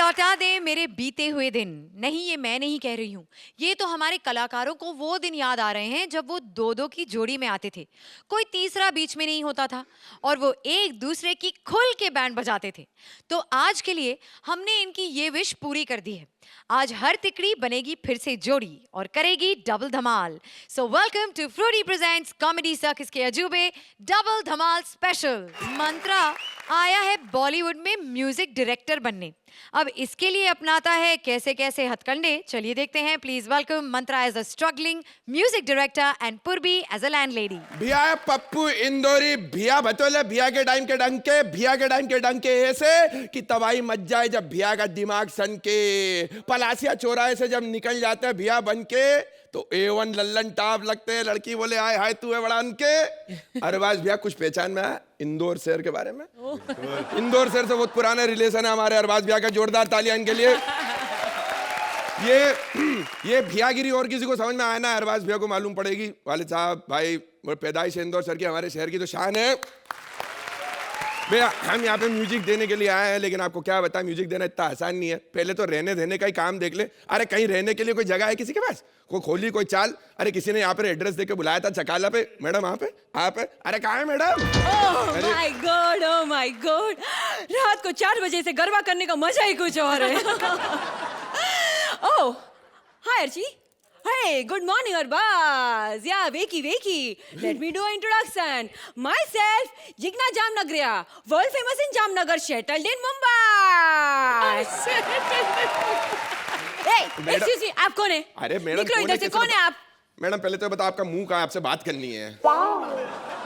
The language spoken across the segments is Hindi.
लौटा दे मेरे बीते हुए दिन। नहीं, ये मैं नहीं कह रही हूँ, ये तो हमारे कलाकारों को वो दिन याद आ रहे हैं जब वो दो दो की जोड़ी में आते थे, कोई तीसरा बीच में नहीं होता था और वो एक दूसरे की खुल के बैंड बजाते थे। तो आज के लिए हमने इनकी ये विश पूरी कर दी है। आज हर तिकड़ी बनेगी फिर से जोड़ी और करेगी डबल धमाल। So welcome to Frooti presents comedy circus के अजूबे डबल धमाल स्पेशल। मंत्रा आया है बॉलीवुड में म्यूजिक डायरेक्टर बनने। अब इसके लिए अपनाता है कैसे कैसे हथकंडे, चलिए देखते हैं। Please welcome Mantra as a struggling music director and Purvi as a landlady. भिया पप्पू इंदौरी भिया बतौले भिया के टाइम के डंके, भिया के टाइम के डंके ऐसे कि तबाही मच जाए जब भिया का दिमाग सन के। पलासिया चौराहे से जब निकल जाते हैं भिया बन के तो A1 लल्लन टाप लगते हैं। लड़की बोले हाय हाय तू है बड़ा उनके। अरे बास भैया कुछ पहचान में आया इंदौर शहर के बारे में? इंदौर शहर से बहुत पुराना रिलेशन है हमारे। अरबाज भैया का जोरदार तालियां इनके लिए। ये भियागिरी और किसी को समझ में आया ना अरबाज भैया को मालूम पड़ेगी। वालिद साहब भाई पैदाइश इंदौर शहर की, हमारे शहर की तो शान है भैया। हम यहाँ पे म्यूजिक देने के लिए आए हैं, लेकिन आपको क्या बताएं म्यूजिक देना इतना आसान नहीं है। पहले तो रहने देने का ही काम देख ले। अरे कहीं रहने के लिए कोई जगह है किसी के पास? कोई खोली कोई चाल? अरे किसी ने यहाँ पे एड्रेस देके बुलाया था चकाला पे, मैडम यहाँ पे आप है? अरे कहाँ है मैडम? ओह माय गॉड, रात को 4 बजे से गरबा करने का मजा ही कुछ और है। ओह हाय Archi, hey, good morning, Arbaz. Yeah, Veki. Let me do an introduction. Myself, Jigna Jamnagriya, world famous in Jamnagar, settled in Mumbai. Hey, excuse me, आप कौन है? अरे मैडम निकलो इधर से, कौन है आप? मैडम पहले तो बताओ आपका मुंह कहाँ है, आपसे बात करनी है।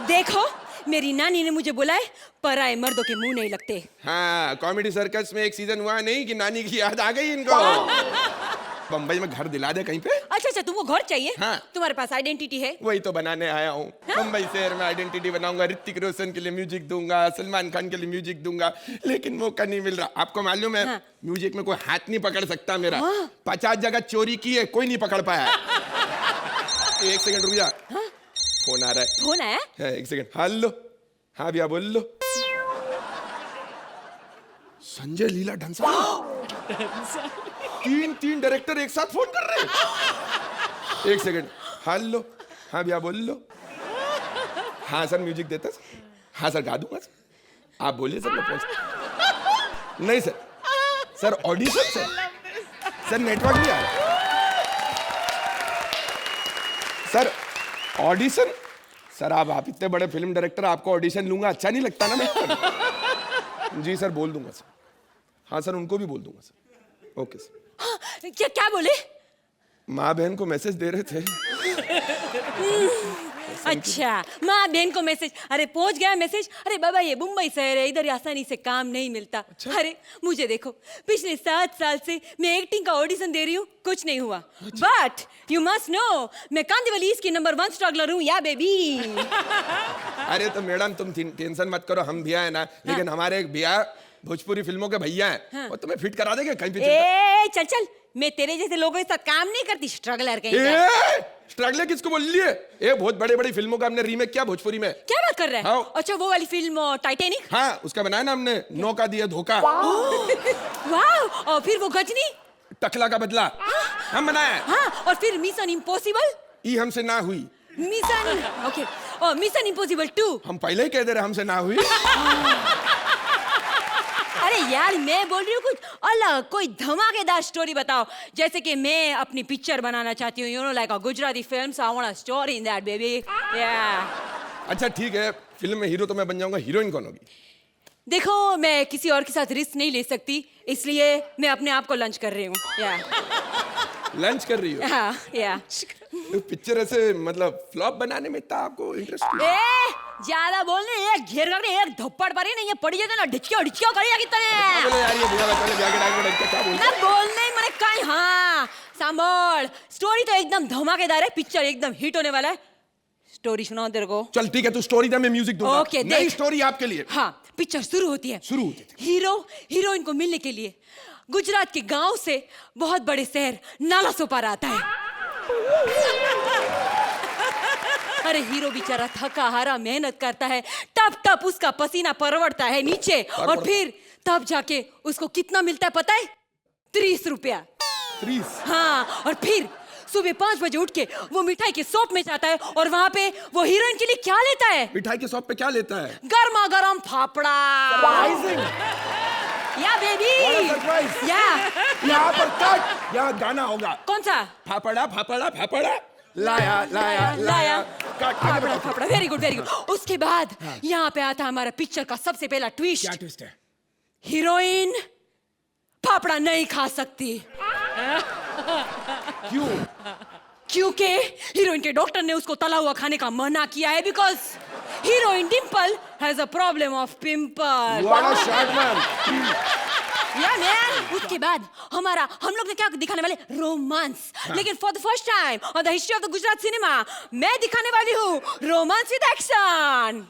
देखो, मेरी नानी ने मुझे बुलाए, पराए मर्दों के मुंह नहीं लगते। हाँ, कॉमेडी सर्कस में एक सीजन हुआ नहीं कि नानी की याद आ गई इनको। बम्बई में घर दिला दे कहीं पे। अच्छा, तुमको घर चाहिए? हाँ। तुम्हारे पास आइडेंटिटी है? वही तो बनाने आया हूँ। मुंबई शहर में आइडेंटिटी बनाऊंगा, ऋतिक रोशन के लिए म्यूजिक दूंगा, सलमान खान के लिए म्यूजिक दूंगा, लेकिन मौका नहीं मिल रहा। आपको मालूम है म्यूजिक में कोई हाथ नहीं पकड़ सकता मेरा। 50 जगह चोरी की है, कोई नहीं पकड़ पाया। एक सेकंड रुक जा, फोन आ रहा है। फोन आया? एक सेकंड। हेलो, हाँ भैया बोल लो। संजय लीला ढंसा। तीन डायरेक्टर एक साथ फोन कर रहे हैं। एक सेकंड। हेलो, हाँ भैया बोल लो। हाँ सर म्यूजिक देता सर। हाँ सर गा दूंगा सर। आप बोलिए सर मैं पहुंच। नहीं सर ऑडिशन सर नेटवर्क नहीं आ रहा सर। ऑडिशन सर आप इतने बड़े फिल्म डायरेक्टर, आपको ऑडिशन लूंगा अच्छा नहीं लगता ना मैं? जी सर बोल दूंगा सर। हाँ सर उनको भी बोल दूंगा सर। Okay sir. क्या बोले? माँ बहन को मैसेज दे रहे थे। अच्छा, माँ बहन को मैसेज। अरे पहुंच गया मैसेज। अरे बाबा ये मुंबई शहर है, इधर आसानी से काम नहीं मिलता। अच्छा? अरे मुझे देखो, पिछले 7 साल से मैं एक्टिंग का ऑडिशन दे रही हूँ, कुछ नहीं हुआ। बट यू मस्ट नो, मैं कांदिवली की नंबर 1 स्ट्रगलर हूँ या बेबी। अरे तो मैडम तुम टेंशन मत करो, हम भैया है ना। लेकिन हमारे एक भैया भोजपुरी फिल्मों के भैया हैं, वो तुम्हें फिट करा देंगे कहीं पे। चल, मैं तेरे जैसे लोगों के साथ काम नहीं करती, स्ट्रगलर कहीं। स्ट्रगलर किसको बोल लिए? ये बहुत बड़ी फिल्मों का हमने रीमेक किया भोजपुरी में। क्या बात कर रहा है? हाँ। अच्छा वो वाली फिल्म टाइटैनिक? हाँ उसका बनाया ना हमने, नौका दिया धोखा। वाह। और फिर वो गजनी, टकला का बदला हम बनाया। हाँ, और फिर मिशन इम्पॉसिबल। ये हमसे ना हुई। Mission impossible 2। हम पहले ही कह दे रहे हमसे ना हुई। अरे यार मैं बोल रही हूँ कुछ अलग, कोई धमाकेदार स्टोरी बताओ। जैसे कि मैं अपनी पिक्चर बनाना चाहती हूँ, you know like a Gujarati film, so I want a story in that baby. अच्छा ठीक है, फिल्म में हीरो तो मैं बन जाऊंगा, हीरोइन कौन होगी? देखो मैं किसी और के साथ रिस्क नहीं ले सकती, इसलिए मैं अपने आप को लंच कर रही हूँ। लंच कर रही हो? हाँ, पिक्चर ऐसे मतलब फ्लॉप बनाने में इतना आपको इंटरेस्ट? ज्यादा बोलने, एक घेर करके एक धप्पड़ पड़ी नहीं, ये पड़ी जाते ना ढिचकियो करी जाती तने। यार ये बुरा लगता है, जाके डांग में क्या बोल? ना बोलने ही मने कहीं। हाँ सांभल, स्टोरी तो एकदम धमाकेदार है, पिक्चर एकदम हिट होने वाला है। स्टोरी सुनाओ तेरे को। चल ठीक है तू स्टोरी दे, मैं म्यूजिक दूंगा। ओके नई स्टोरी आपके लिए। हाँ पिक्चर शुरू होती है। हीरो हीरोइन को मिलने के लिए गुजरात के गांव से बहुत बड़े शहर नालासोपारा आता है। अरे हीरो बेचारा थका हारा मेहनत करता है, टप टप उसका पसीना परवड़ता है नीचे, और फिर तब जाके उसको कितना मिलता है पता है? 30 रुपया। 30। हाँ, और फिर सुबह 5 बजे उठ के वो मिठाई के शॉप में जाता है और वहाँ पे वो हीरोइन के लिए क्या लेता है? मिठाई के शॉप पे क्या लेता है? गर्मा गर्म फाफड़ा। सरप्राइजिंग। या बेबी। सरप्राइज। या यहाँ पर कट, यहाँ गाना होगा। कौन सा? फाफड़ा फाफड़ा फाफड़ा लाया लाया लाया cut. Fafda fafda. Very good very good. उसके बाद यहाँ पे आता है हमारा पिक्चर का सबसे पहला क्या ट्विस्ट। ट्विस्ट है? हीरोइन फाफड़ा नहीं खा सकती। क्यों? क्योंकि हीरोइन के डॉक्टर ने उसको तला हुआ खाने का मना किया है, because heroine Dimple has a problem of pimple. What a shot, man. या मैन। उसके बाद हम लोग ने क्या दिखाने वाले? रोमांस। लेकिन for the first time on the history of the Gujarat cinema मैं दिखाने वाली हूँ रोमांस विद एक्शन।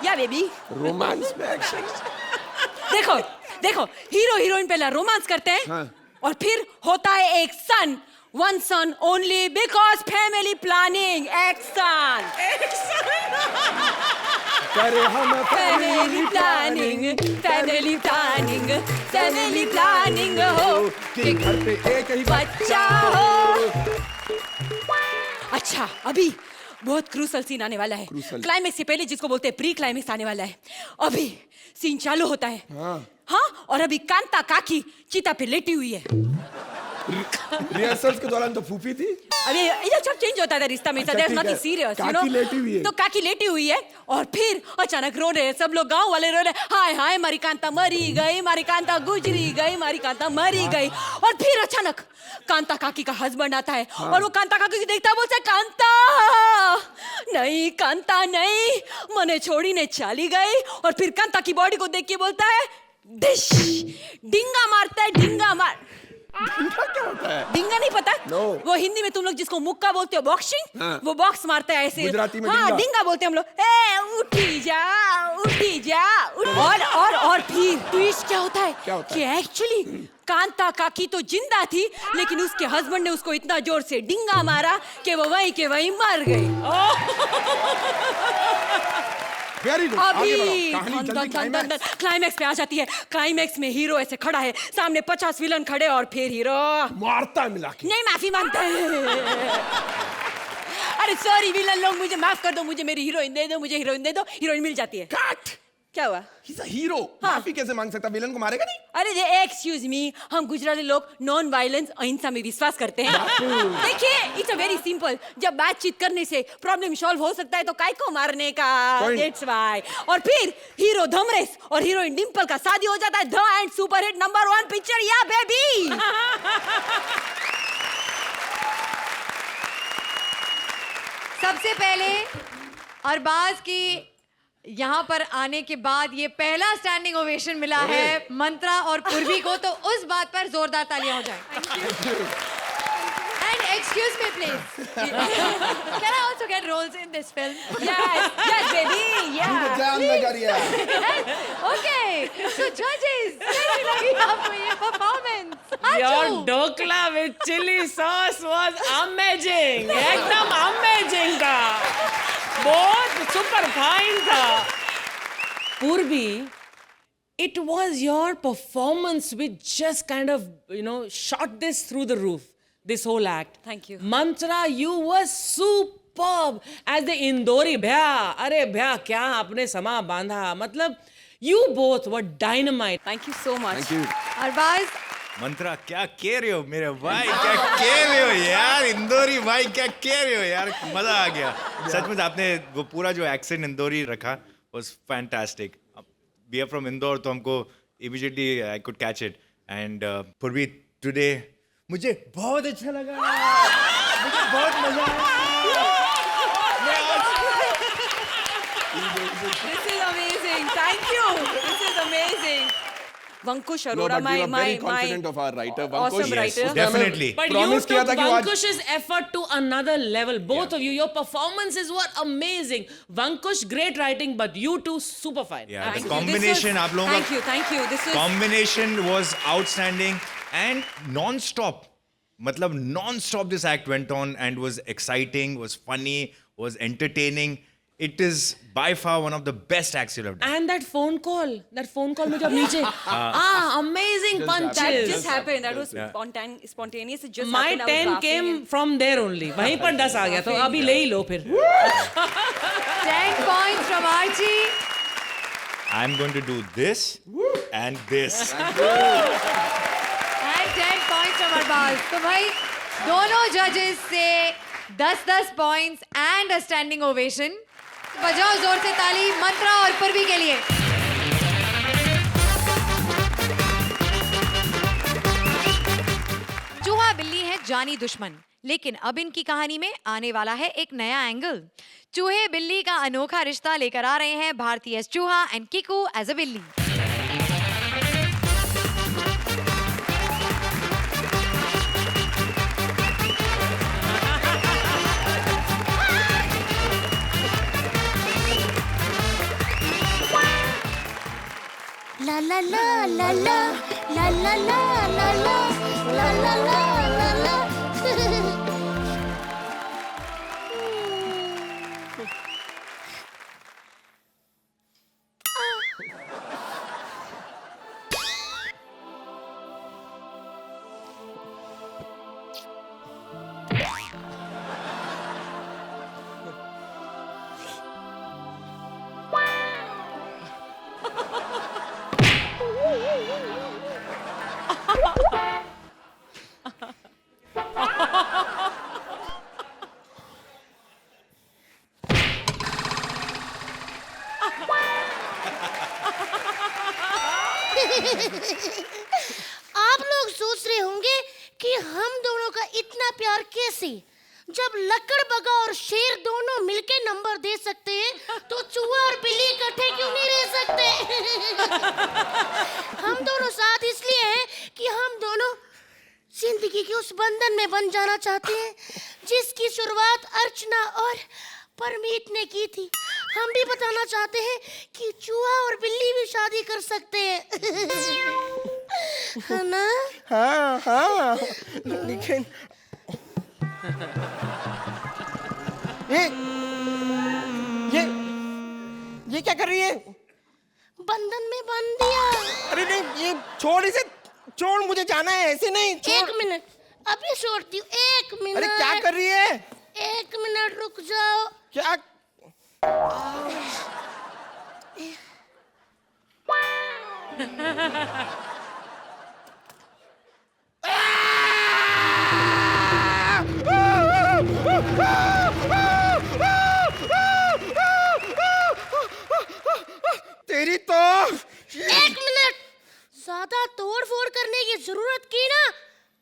या बेबी। रोमांस में एक्शन। देखो देखो, हीरो हीरोइन पहला रोमांस करते हैं हाँ। और फिर होता है एक son. One son only because family planning. Action. करे हम family planning family planning family planning हो कि घर पे एक ही बच्चा हो। अच्छा, अभी बहुत क्रूसल सीन आने वाला है। Crucial। क्लाइमेक्स से पहले जिसको बोलते हैं प्री क्लाइमेक्स आने वाला है। अभी सीन चालू होता है। हाँ। हाँ, और अभी कांता काकी चिता पे लेटी हुई है। रिहर्सल्स के दौरान तो फूफी थी। अभी ये सब चेंज होता था रिश्ता में। अच्छा, दैट्स ठीक है। Not serious, you know. काकी लेटी हुई है। तो काकी लेटी हुई है और फिर अचानक रो रहे हैं सब लोग, गांव वाले रो रहे हैं, हाय हाय मारी कांता मरी गई, मारी कांता गुजरी गई, मारी कांता मरी गई। और फिर अचानक कांता काकी का हस्बैंड आता है और वो कांता काकी को देखता है, बोलता है कांता नहीं, कांता नहीं, मने छोड़ी ने चली गई। और फिर कांता की बॉडी को देख के बोलता है डिश, डिंगा मारता है, डिंगा मार। क्या होता है? डिंगा नहीं पता? No. वो हिंदी में तुम लोग जिसको मुक्का बोलते हो, बॉक्सिंग। हाँ। वो बॉक्स मारता है ऐसे। गुजराती में हाँ, डिंगा। डिंगा बोलते हैं हम लोग। ए उठी जा उठी जा और फिर ट्विस्ट क्या होता है? क्या होता कि एक्चुअली कांता काकी तो जिंदा थी, लेकिन उसके हस्बैंड ने उसको इतना जोर से डिंगा मारा कि वो वहीं के वहीं मर गई। Very good. आगे बढ़ो। अभी कहानी जल्दी क्लाइमैक्स। क्लाइमैक्स पे आ जाती है। क्लाइमैक्स में हीरो ऐसे खड़ा है, सामने 50 विलन खड़े और फिर हीरो मारता है मिला के। नहीं, माफी मांगता है। अरे सॉरी विलन लोग, मुझे माफ कर दो, मुझे मेरी हीरोइन दे दो, मुझे हीरोइन दे दो। हीरोइन मिल जाती है। कट। क्या हुआ? He's a hero। हाँ। माफी कैसे मांग सकता? विलन को मारेगा नहीं? अरे एक्सक्यूज मी, हम गुजराती लोग नॉन वायलेंस अहिंसा में विश्वास करते हैं। देखिए, इट्स अ वेरी सिंपल। जब बातचीत करने से प्रॉब्लम सॉल्व हो सकता है तो काय को मारने का? Point। That's why. और फिर हीरो धमरेश और हीरोइन डिंपल का शादी हो जाता है। The end superhit number 1 picture, या बेबी। सबसे पहले अरबाज की यहाँ पर आने के बाद ये पहला स्टैंडिंग ओवेशन मिला है मंत्रा और पूर्वी को, तो उस बात पर जोरदार तालियां हो जाए। And excuse me please, can I also get roles in this film? Yes baby, yeah. जाम नगरिया। ओके, सो जजेस, कैसी लगी आपको ये performance? Your dokla with chili sauce was amazing. एकदम amazing था, बहुत सुपर फाइन था। पूर्वी, it was your performance which just kind of, shot this through the roof, this whole act. Thank you. Mantra, you were superb as the Indori भैया। अरे भैया, क्या आपने समा बांधा, मतलब you both were dynamite. Thank you so much. Thank you। Arbaaz, मंत्रा क्या कह रहे हो मेरे भाई, क्या कह रहे हो यार, इंदौरी भाई क्या कह रहे हो यार, मजा आ गया सच में। आपने वो पूरा जो एक्सेंट इंदौरी रखा was fantastic. We are from Indore तो हमको immediately I could catch it. And Purvi today मुझे बहुत अच्छा लगा, मुझे बहुत मजा आया। This is amazing. Thank you. This is amazing. Vankush No, Arora, but we were very my confident of our writer, awesome Vankush। writer. उसने हमें Definitely। But you promise किया took था कि वो आज Vankush's effort to another level. Both of you, your performances were amazing. Vankush, great writing, but you two, super fine. Yeah, Thank the you. combination This was- आप लोगों का Thank you. This was combination was outstanding and non-stop. मतलब non-stop this act went on and was exciting, was funny, was entertaining. It is by far one of the best acts you'll have done. And that phone call में जब नीचे amazing That punches. just happened. That was Yeah. spontaneous. It just My happened. I was 10 laughing came and- from there only. वहीं पर 10 आ गया तो अभी ले ही लो फिर. 10 points from Archie. I'm going to do this and this. And 10 points from Arbaz. तो भाई दोनों जजेस से 10-10 points and a standing ovation. बजाओ जोर से ताली मंत्रा और पूर्वी के लिए. चूहा बिल्ली है जानी दुश्मन, लेकिन अब इनकी कहानी में आने वाला है एक नया एंगल. चूहे बिल्ली का अनोखा रिश्ता लेकर आ रहे हैं भारती एस चूहा एंड किकू एज अ बिल्ली. La la la la la la la la la la la la la la la. आप लोग सोच रहे होंगे कि हम दोनों का इतना प्यार कैसे, जब लकड़ बगा और शेर दोनों मिलके नंबर दे सकते हैं तो चूहा और बिल्ली इकट्ठे क्यों नहीं रह सकते? हम दोनों साथ इसलिए हैं कि हम दोनों जिंदगी के उस बंधन में बन जाना चाहते हैं जिसकी शुरुआत अर्चना और परमीत ने की थी. हम भी बताना चाहते हैं कि चूहा और बिल्ली भी शादी कर सकते हैं. है ना? हाँ हाँ, लेकिन ये क्या कर रही है? बंधन में बंध दिया. अरे नहीं, ये छोड़, इसे छोड़, मुझे जाना है. ऐसे नहीं, छोड़. एक मिनट, अभी छोड़ती हूँ. एक मिनट. अरे क्या कर रही है? एक मिनट रुक जाओ. क्या? तेरी तो एक मिनट. ज्यादा तोड़ फोड़ करने की जरूरत की ना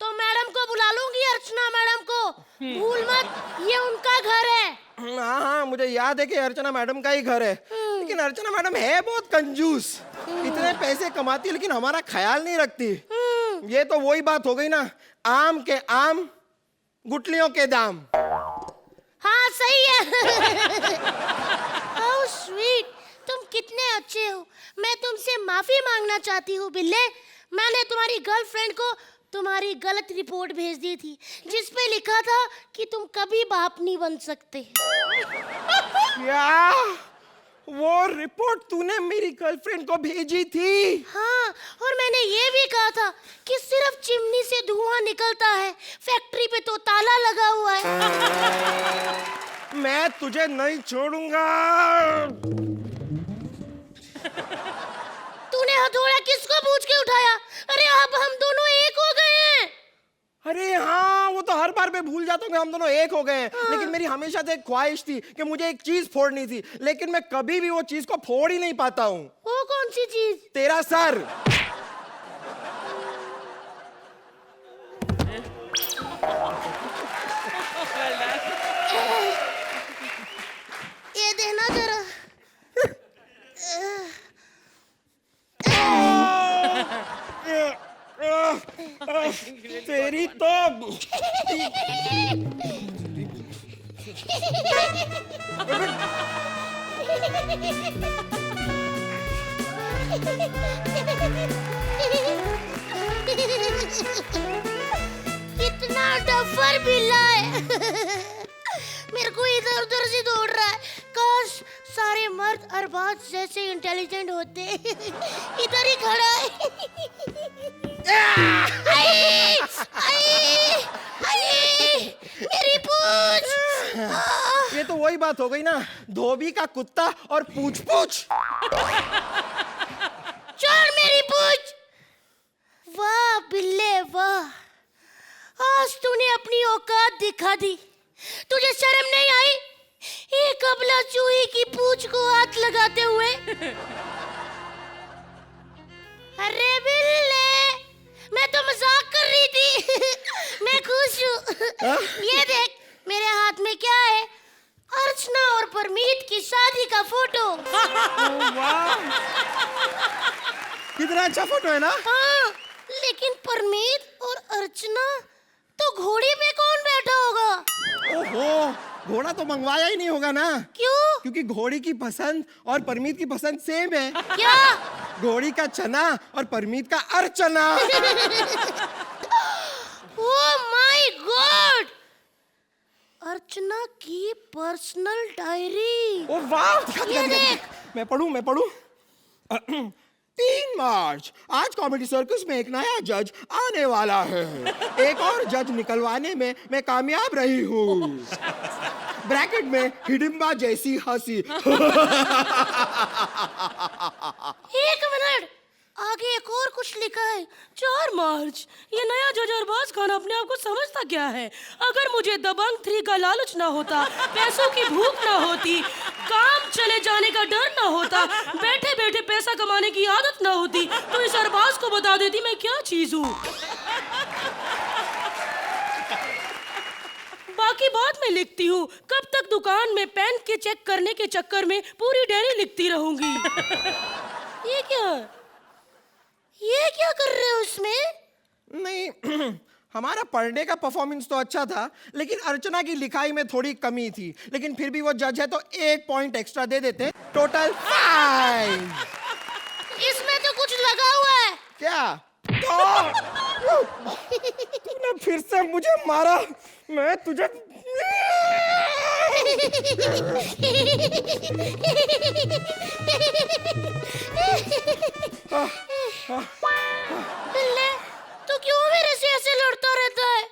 तो मैडम को बुला लूंगी, अर्चना मैडम को. भूल मत, ये उनका घर है. हाँ हाँ, मुझे याद है कि अर्चना मैडम का ही घर है. लेकिन अर्चना मैडम है बहुत कंजूस. इतने पैसे कमाती है लेकिन हमारा ख्याल नहीं रखती. ये तो वही बात हो गई ना, आम के आम गुटलियों के दाम. हाँ सही है. हाउ स्वीट, तुम कितने अच्छे हो. मैं तुमसे माफी मांगना चाहती हूँ बिल्ले. मैंने तुम्हारी गर्लफ्रेंड को तुम्हारी गलत रिपोर्ट भेज दी थी जिस पे लिखा था कि तुम कभी बाप नहीं बन सकते. क्या? वो रिपोर्ट तूने मेरी गर्लफ्रेंड को भेजी थी? हाँ, और मैंने ये भी कहा था कि सिर्फ चिमनी से धुआं निकलता है, फैक्ट्री पे तो ताला लगा हुआ है. मैं तुझे नहीं छोड़ूंगा. तूने हथौड़ा किसको पूछ के उठाया? अरे अब हम दोनों एक हो गए हैं. अरे हाँ, वो तो हर बार मैं भूल जाता हूँ कि हम दोनों एक हो गए हैं. लेकिन मेरी हमेशा से एक ख्वाहिश थी कि मुझे एक चीज फोड़नी थी, लेकिन मैं कभी भी वो चीज को फोड़ ही नहीं पाता हूँ. वो कौन सी चीज? तेरा सर. ये देना जरा. तेरी तो कितना डफर बिल्ला है. मेरे को इधर उधर से दौड़ रहा है. काश मर्द अरबाज जैसे इंटेलिजेंट होते इधर ही खड़ा है। आई, आई, आई, मेरी पूंछ। ये तो वही बात हो गई ना, धोबी का कुत्ता और पूछ पूछ। छोड़ मेरी पूंछ। वाह बिल्ले वाह, आज तूने अपनी औकात दिखा दी। तुझे शर्म नहीं आई एक अबला चूही की पूंछ को हाथ लगाते हुए? अरे बिल्ले, मैं तो मजाक कर रही थी। मैं खुश हूँ। ये देख मेरे हाथ में क्या है, अर्चना और परमीत की शादी का फोटो। कितना अच्छा फोटो है ना। हाँ, लेकिन परमीत और अर्चना तो घोड़ी में कौन बैठा होगा? ओहो, घोड़ा तो मंगवाया ही नहीं होगा ना। क्यों? क्योंकि घोड़ी की पसंद और परमीत की पसंद सेम है। क्या? घोड़ी का चना और परमीत का अर्चना। ओह माय गॉड, अर्चना की पर्सनल डायरी। ओ वाह, ये देख। मैं पढ़ूं। 3 मार्च, आज कॉमेडी सर्कस में एक नया जज आने वाला है। एक और जज निकलवाने में मैं कामयाब रही हूँ। ब्रैकेट में हिडिंबा जैसी हंसी। एक मिनट, आगे एक और कुछ लिखा है। 4 मार्च, ये नया जज अरबाज खान अपने आप को समझता क्या है? अगर मुझे दबंग 3 का लालच ना होता, पैसों की भूख ना होती, काम चले जाने का डर ना होता, बैठे बैठे पैसा कमाने की आदत ना होती, तो इस अरबाज को बता देती मैं क्या चीज हूँ। बाकी बाद में लिखती हूँ। कब तक दुकान में पेन के चेक करने के चक्कर में पूरी डायरी लिखती रहूंगी। ये क्या? ये क्या कर रहे हो इसमें? नहीं, हमारा पढ़ने का परफॉर्मेंस तो अच्छा था, लेकिन अर्चना की लिखाई में थोड़ी कमी थी। लेकिन फिर भी वो जज है तो 1 पॉइंट एक्स्ट्रा दे देते। टोटल 5। इसमें तो कुछ लगा हुआ है। क्या? तूने फिर से मुझे मारा। मैं तुझे बिल्ले, तू क्यों मेरे से ऐसे लड़ता रहता है?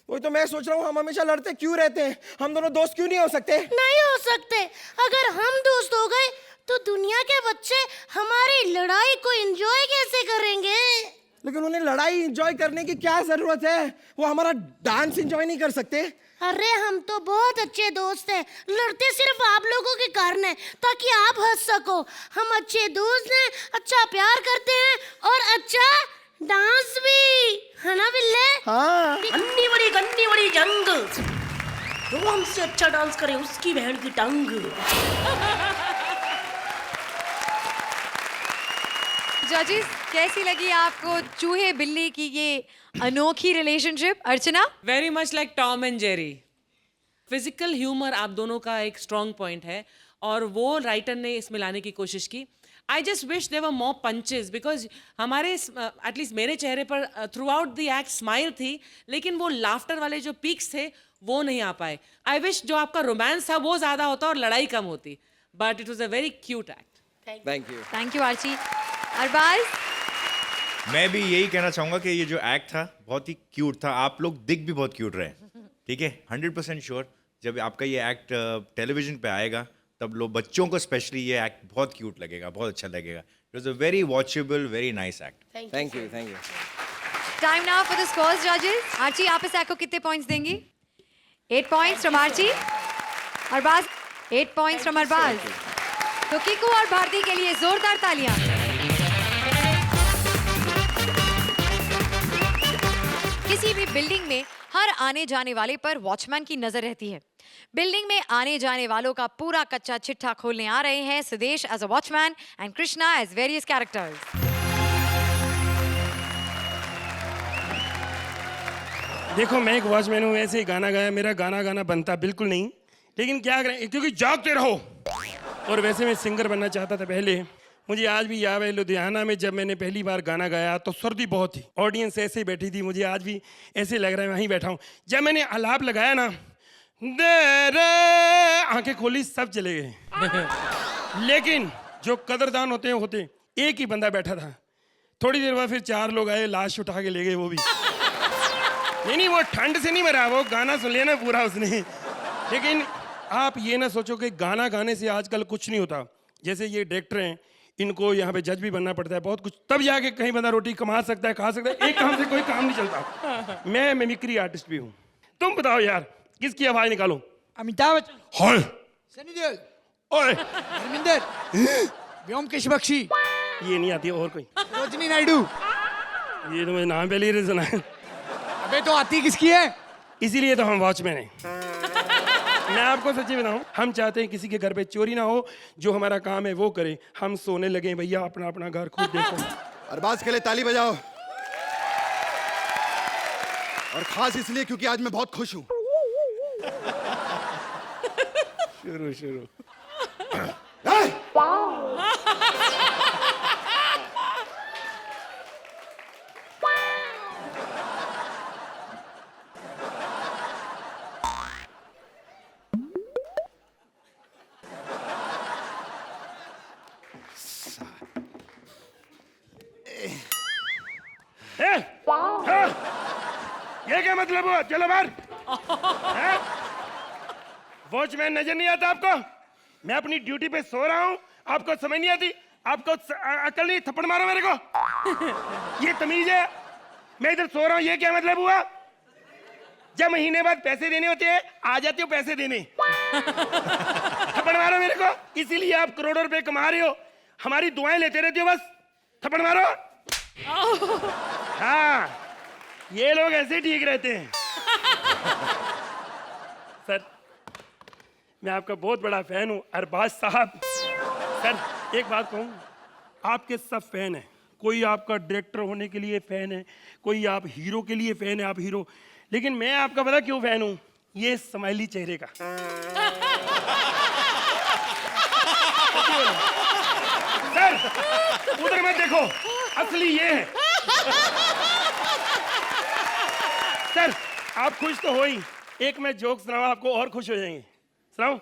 वही तो मैं सोच रहा हूँ, हम हमेशा लड़ते क्यों रहते हैं? हम दोनों दोस्त क्यों नहीं हो सकते? नहीं हो सकते। अगर हम दोस्त हो गए तो दुनिया के बच्चे हमारी लड़ाई को एंजॉय कैसे करेंगे? लेकिन उन्हें लड़ाई एंजॉय करने की क्या जरूरत है? वो हमारा डांस एंजॉय नहीं कर सकते? अरे हम तो बहुत अच्छे दोस्त हैं। लड़ते सिर्फ आप लोगों के कारण है, ताकि आप हंस सको। हम अच्छे दोस्त हैं, अच्छा प्यार करते हैं और अच्छा डांस भी, है ना बिल्ले? हाँ। अन्नी बड़ी जंग, जो हमसे अच्छा डांस करे उसकी बहन की टंग। जजेस, कैसी लगी आपको चूहे बिल्ली की ये अनोखी relationship? Archana? Very much like Tom and Jerry. Physical humour आप दोनों का एक स्ट्रॉन्ग पॉइंट है और वो राइटर ने इसमें लाने की कोशिश की। I just wish there were more punches, because हमारे एटलीस्ट मेरे चेहरे पर throughout the act smile थी, लेकिन वो लाफ्टर वाले जो पीक्स थे वो नहीं आ पाए। आई विश जो आपका रोमांस था वो ज्यादा होता और लड़ाई कम होती, but it was a very cute act. Thank you. Archi. Arbaaz? मैं भी यही कहना चाहूंगा कि ये जो एक्ट था बहुत ही क्यूट था। आप लोग दिख भी बहुत क्यूट रहे, ठीक है? 100% श्योर जब आपका ये एक्ट टेलीविजन पे आएगा तब लोग, बच्चों को स्पेशली, ये एक्ट बहुत क्यूट लगेगा, बहुत अच्छा लगेगा। It was a very watchable, very nice act. Thank you. Time now for the scores जजेस। आर्ची, आप इस एक्ट को कितने पॉइंट्स देंगी? 8 points from Archi. Arbaaz? 8 points from Arbaaz. तो किकू और भारती के लिए जोरदार तालियां। किसी भी बिल्डिंग में हर आने जाने वाले पर वॉचमैन की नजर रहती है। बिल्डिंग में आने जाने वालों का पूरा कच्चा चिट्ठा खोलने आ रहे हैं Sudesh as a watchman and Krishna as various characters. देखो, मैं एक वॉचमैन हूँ, ऐसे ही गाना गाया मेरा गाना बनता बिल्कुल नहीं, लेकिन क्या करें, क्योंकि जागते रहो। और वैसे मैं सिंगर बनना चाहता था पहले। मुझे आज भी याद है, लुधियाना में जब मैंने पहली बार गाना गाया तो सर्दी बहुत थी, ऑडियंस ऐसे ही बैठी थी, मुझे आज भी ऐसे लग रहा है वहीं बैठा हूँ। जब मैंने आलाप लगाया ना, आंखें खोली सब चले गए। लेकिन जो कदरदान होते हैं एक ही बंदा बैठा था। थोड़ी देर बाद फिर 4 लोग आए, लाश उठा के ले गए वो भी। नहीं वो ठंड से नहीं मरा, वो गाना सुन लिया ना पूरा उसने। लेकिन आप ये ना सोचो कि गाना गाने से आजकल कुछ नहीं होता। जैसे ये डायरेक्टर हैं, इनको यहाँ पे जज भी बनना पड़ता है, बहुत कुछ, तब जाके कहीं बंदा रोटी कमा सकता है, खा सकता है। एक काम से कोई काम नहीं चलता। मैं मिमिक्री आर्टिस्ट भी हूँ। तुम बताओ यार, किसकी आवाज निकालो? अमिताभ बच्चन, हाय सनी देओल, ओए, धर्मेंद्र, व्योमकेश बख्शी, ये नहीं आती और कोई? रोजनी नायडू। ये तो मैं नाम पहले ही सुना है। अबे तो आती किसकी है? इसीलिए तो हम वॉचमैन हैं। मैं आपको सच्ची बताऊं, हम चाहते हैं किसी के घर पे चोरी ना हो, जो हमारा काम है वो करे। हम सोने लगे भैया, अपना अपना घर खुद देखो। अरबाज के लिए ताली बजाओ। और खास इसलिए क्योंकि आज मैं बहुत खुश हूं। शुरू ये क्या मतलब हुआ? चलो बाहर। वॉचमैन नजर नहीं आता आपको? मैं अपनी ड्यूटी पे सो रहा हूँ, आपको समझ नहीं आती? आपको अकल नहीं? थप्पड़ मारो मेरे को। ये तमीज है? मैं इधर सो रहा हूँ, ये क्या मतलब हुआ? जब महीने बाद पैसे देने होते हैं आ जाते हो पैसे देने। थप्पड़ मारो मेरे को। इसीलिए आप करोड़ों रुपए कमा रहे हो, हमारी दुआएं लेते रहते हो बस। थप्पड़ मारो। हाँ, ये लोग ऐसे ठीक रहते हैं। सर, मैं आपका बहुत बड़ा फैन हूँ अरबाज साहब। सर एक बात कहूँ, आपके सब फैन हैं। कोई आपका डायरेक्टर होने के लिए फैन है, कोई आप हीरो के लिए फैन है, आप हीरो। लेकिन मैं आपका पता क्यों फैन हूँ? ये स्माइली चेहरे का। सर उधर मत देखो, असली ये है। सर आप खुश तो हो ही, एक मैं जोक सुनाऊं आपको और खुश हो जाएंगे। सुनाऊं?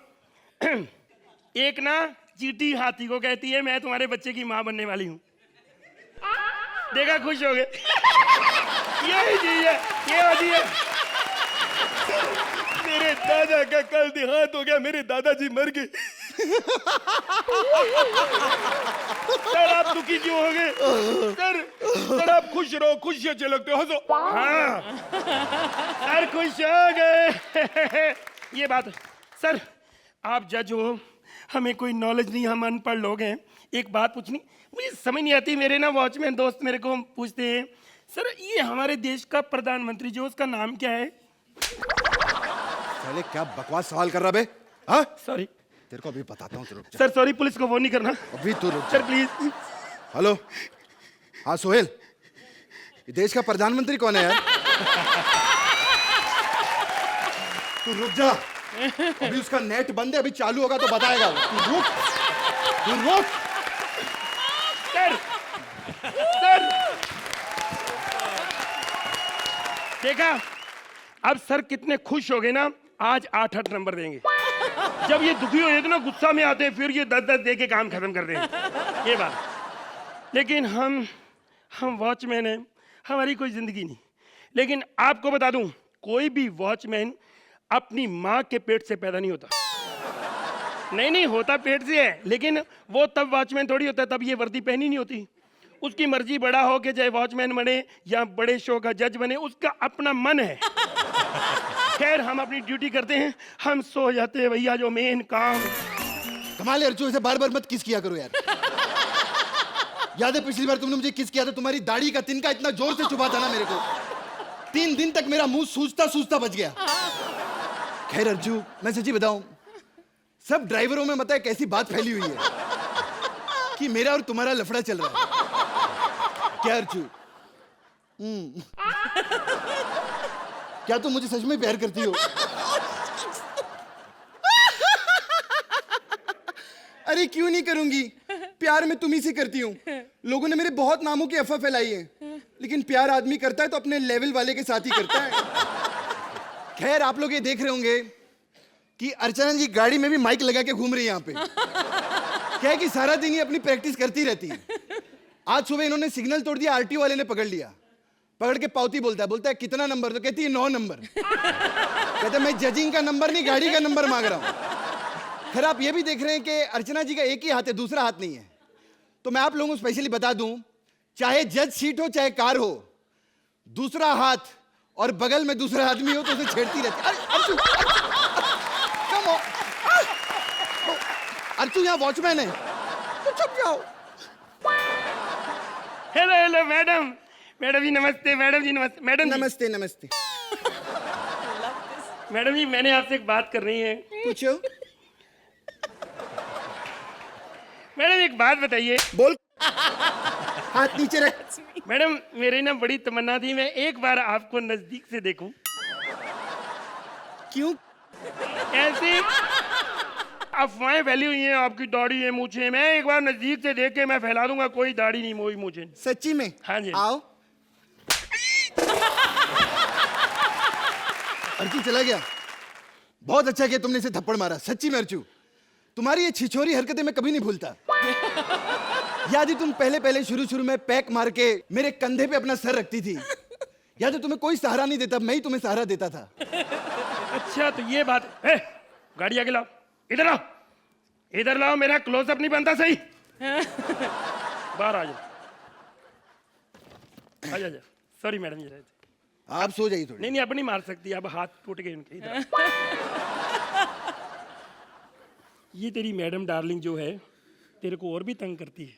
एक ना चींटी हाथी को कहती है मैं तुम्हारे बच्चे की मां बनने वाली हूं। देखा, खुश हो गए। यही चीज है, ये होती है। मेरे दादा का कल देहांत हो गया, मेरे दादाजी मर गए। सर आप दुखी क्यों हो गए? सर आप खुश रहो, खुश अच्छे लगते हो, हंसो। हाँ सर खुश हो गए। ये बात सर, आप जज हो, हमें कोई नॉलेज नहीं, हम अनपढ़ लोग हैं। एक बात पूछनी, मुझे समझ नहीं आती। मेरे ना वॉचमैन दोस्त मेरे को पूछते हैं, सर ये हमारे देश का प्रधानमंत्री जो, उसका नाम क्या है? साले क्या बकवास सवाल कर रहा बे? हाँ सॉरी, तेरे को अभी बताता हूँ। रुक जा। सर सॉरी, पुलिस को फोन नहीं करना अभी तू रुक जा। Sir please. हेलो, हाँ सोहेल, ये देश का प्रधानमंत्री कौन है यार? तू रुक जा, अभी उसका नेट बंद है, अभी चालू होगा तो बताएगा। तू रुक, तू रुक। सर देखा, अब सर कितने खुश हो गए ना, आज 8-8 नंबर देंगे। जब ये दुखी हो जाते ना, गुस्सा में आते हैं, फिर ये 10-10 दे के काम खत्म कर देंगे। ये बात। लेकिन हम वॉचमैन हैं, हमारी कोई जिंदगी नहीं। लेकिन आपको बता दूं, कोई भी वॉचमैन अपनी माँ के पेट से पैदा नहीं होता। नहीं होता पेट से है, लेकिन वो तब वॉचमैन थोड़ी होता है, तब ये वर्दी पहनी नहीं होती। उसकी मर्जी, बड़ा हो के चाहे वॉचमैन बने या बड़े शो का जज बने, उसका अपना मन है। खैर हम अपनी ड्यूटी करते हैं, हम सो जाते हैं भैया, जो मेन काम। कमाल है अर्जुन, ऐसे बार बार मत किस किया करो यार। याद है पिछली बार तुमने मुझे किस किया था? तुम्हारी दाढ़ी का तिनका इतना जोर से चुभा था ना मेरे को, 3 दिन तक मेरा मुंह सूजता बच गया। खैर अर्जू, मैं सच्ची बताऊं, सब ड्राइवरों में मत है कैसी बात फैली हुई है कि मेरा और तुम्हारा लफड़ा चल रहा है। क्या अर्जू? क्या तुम मुझे सच में प्यार करती हो? अरे क्यों नहीं करूंगी, प्यार मैं तुम्ही से करती हूँ। लोगों ने मेरे बहुत नामों की अफवाह फैलाई है, लेकिन प्यार आदमी करता है तो अपने लेवल वाले के साथ ही करता है। खैर आप लोग ये देख रहे होंगे कि अर्चना जी गाड़ी में भी माइक लगा के घूम रही है यहाँ पे। क्या है कि सारा दिन ही अपनी प्रैक्टिस करती रहती है। आज सुबह इन्होंने सिग्नल तोड़ दिया, आरटीओ वाले ने पकड़ लिया। पकड़ के पावती बोलता है कितना नंबर, तो कहती है 9 नंबर। कहते मैं जजिंग का नंबर नहीं, गाड़ी का नंबर मांग रहा हूं। खैर आप ये भी देख रहे हैं कि अर्चना जी का एक ही हाथ है, दूसरा हाथ नहीं है। तो मैं आप लोगों को स्पेशली बता दूं, चाहे जज सीट हो चाहे कार हो, दूसरा हाथ और बगल में दूसरा आदमी हो तो उसे छेड़ती रहती है। अर्चू, कम ऑन, अर्चू यहाँ वॉचमैन है, तो चुप जाओ। हेलो हेलो मैडम, मैडम जी नमस्ते, मैडम जी नमस्ते, मैडम जी नमस्ते नमस्ते। मैडम जी मैंने आपसे एक बात करनी है। पूछो। मैडम एक बात बताइए। बोल। हाथ नीचे रख। मैडम मेरी ना बड़ी तमन्ना थी मैं एक बार आपको नजदीक से देखूं। क्यों? ऐसे अफवाहें फैली हुई हैं, आपकी दाढ़ी है, मूछें हैं। मैं एक बार नजदीक से देख के मैं फैला दूंगा, कोई दाढ़ी नहीं, मोई मूछें। सच्ची में? हाँ जी। आओ। अर्चू चला गया। बहुत अच्छा किया तुमने इसे थप्पड़ मारा, सच्ची में अर्चू। तुम्हारी ये छिछोरी हरकतें मैं कभी नहीं भूलता। याद है तुम पहले शुरू में पैक मार के मेरे कंधे पे अपना सर रखती थी। याद है तुम्हें कोई सहारा नहीं देता, मैं ही तुम्हें सहारा देता था। अच्छा तो ये बात है। गाड़ी आगे लाओ, इधर लाओ, इधर लाओ, मेरा क्लोजअप नहीं बनता सही। बाहर आ जाओ, आ जा। सॉरी मैडम जी। आप सो जाइए थोड़ी। नहीं अब नहीं मार सकती, अब हाथ टूट गए उनके। इधर ये तेरी मैडम डार्लिंग जो है तेरे को और भी तंग करती है।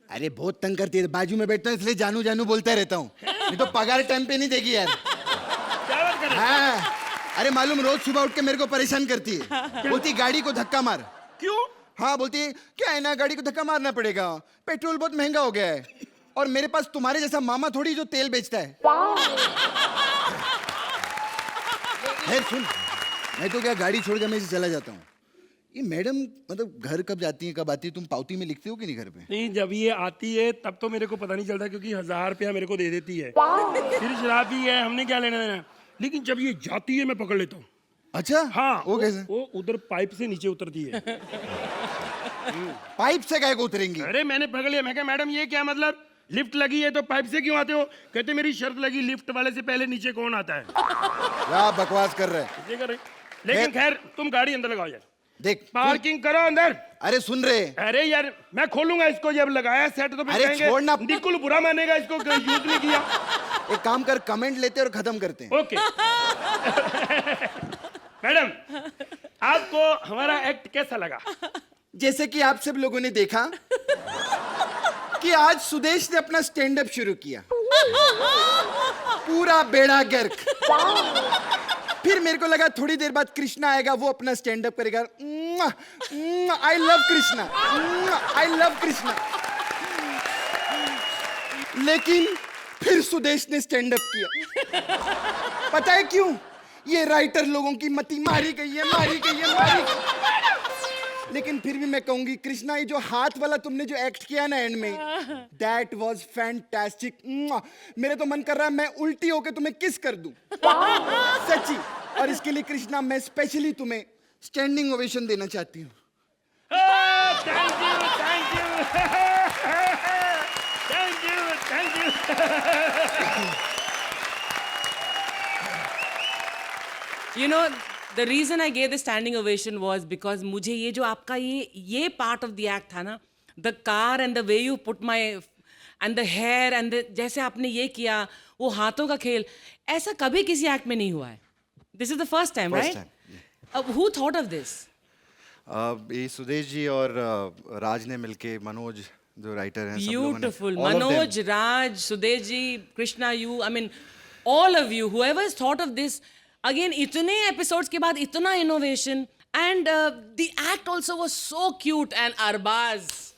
अरे बहुत तंग करती है, बाजू में बैठता हूँ इसलिए जानू जानू बोलता रहता हूँ, नहीं तो पगार टाइम पे नहीं देगी यार। क्या बात कर रहे हो? हाँ, अरे मालूम रोज सुबह उठ के मेरे को परेशान करती है। बोलती गाड़ी को धक्का मार। क्यों? हाँ बोलती है क्या है ना, गाड़ी को धक्का मारना पड़ेगा, पेट्रोल बहुत महंगा हो गया है, और मेरे पास तुम्हारे जैसा मामा थोड़ी जो तेल बेचता है। खैर सुन, मैं तो क्या गाड़ी छोड़ के मैं चला जाता हूँ। ये मैडम मतलब घर कब जाती है कब आती है, तुम पावती में लिखते हो कि नहीं घर पे? नहीं जब ये आती है तब तो मेरे को पता नहीं चलता, क्योंकि 1000 रुपया मेरे को दे देती है, फिर शराबी है, हमने क्या लेना देना। लेकिन जब ये जाती है मैं पकड़ लेता हूँ। अच्छा हाँ, वो कैसे? वो उधर पाइप से नीचे उतरती है। पाइप से काय को उतरेंगी? अरे मैंने पकड़ लिया, मैं कहा मैडम ये क्या मतलब, लिफ्ट लगी है तो पाइप से क्यों आते हो? कहते मेरी शर्त लगी, लिफ्ट वाले से पहले नीचे कौन आता है। क्या बकवास कर रहे हैं? लेकिन खैर तुम गाड़ी अंदर लगाओ यार, देख पार्किंग करो अंदर। अरे सुन रहे, अरे यार मैं खोलूंगा इसको, जब लगाया सेट तो फिर अरे कहेंगे छोड़ना। निकुल बुरा मानेगा इसको, यूज नहीं किया। एक काम कर, कमेंट लेते और खत्म करते हैं। ओके। मैडम आपको हमारा एक्ट कैसा लगा? जैसे कि आप सब लोगों ने देखा कि आज सुदेश ने अपना स्टैंड अप शुरू किया, पूरा बेड़ा गर्क। फिर मेरे को लगा थोड़ी देर बाद कृष्णा आएगा, वो अपना स्टैंड अप करेगा। I love Krishna, I love Krishna. लेकिन फिर सुदेश ने स्टैंड अप किया। पता है क्यों? ये राइटर लोगों की मति मारी गई है, मारी गई है, मारी गई। लेकिन फिर भी मैं कहूंगी कृष्णा, ये जो हाथ वाला तुमने जो एक्ट किया ना एंड में, दैट वाज फैंटास्टिक। मेरे तो मन कर रहा है मैं उल्टी होके तुम्हें किस कर दूं, सच्ची। और इसके लिए कृष्णा मैं स्पेशली तुम्हें स्टैंडिंग ओवेशन देना चाहती हूँ। Thank you, thank you, thank you, thank you. You know, the reason I gave the standing ovation was because मुझे ये जो आपका ये part of the act था ना, the car and the way you put my and the hair and the जैसे आपने ये किया, वो हाथों का खेल, ऐसा कभी किसी एक्ट में नहीं हुआ है। This is the first time, First right? time, Who thought of this? ये सुदेश जी और राज ने मिलके, मनोज जो राइटर हैं, सब लोगों ने, Beautiful. all of them. Manoj, Raj, Sudesh ji, Krishna, you, I mean, all of you, whoever has thought of this, again, इतने episodes के बाद इतना innovation, and the act also was so cute, and Arbaz.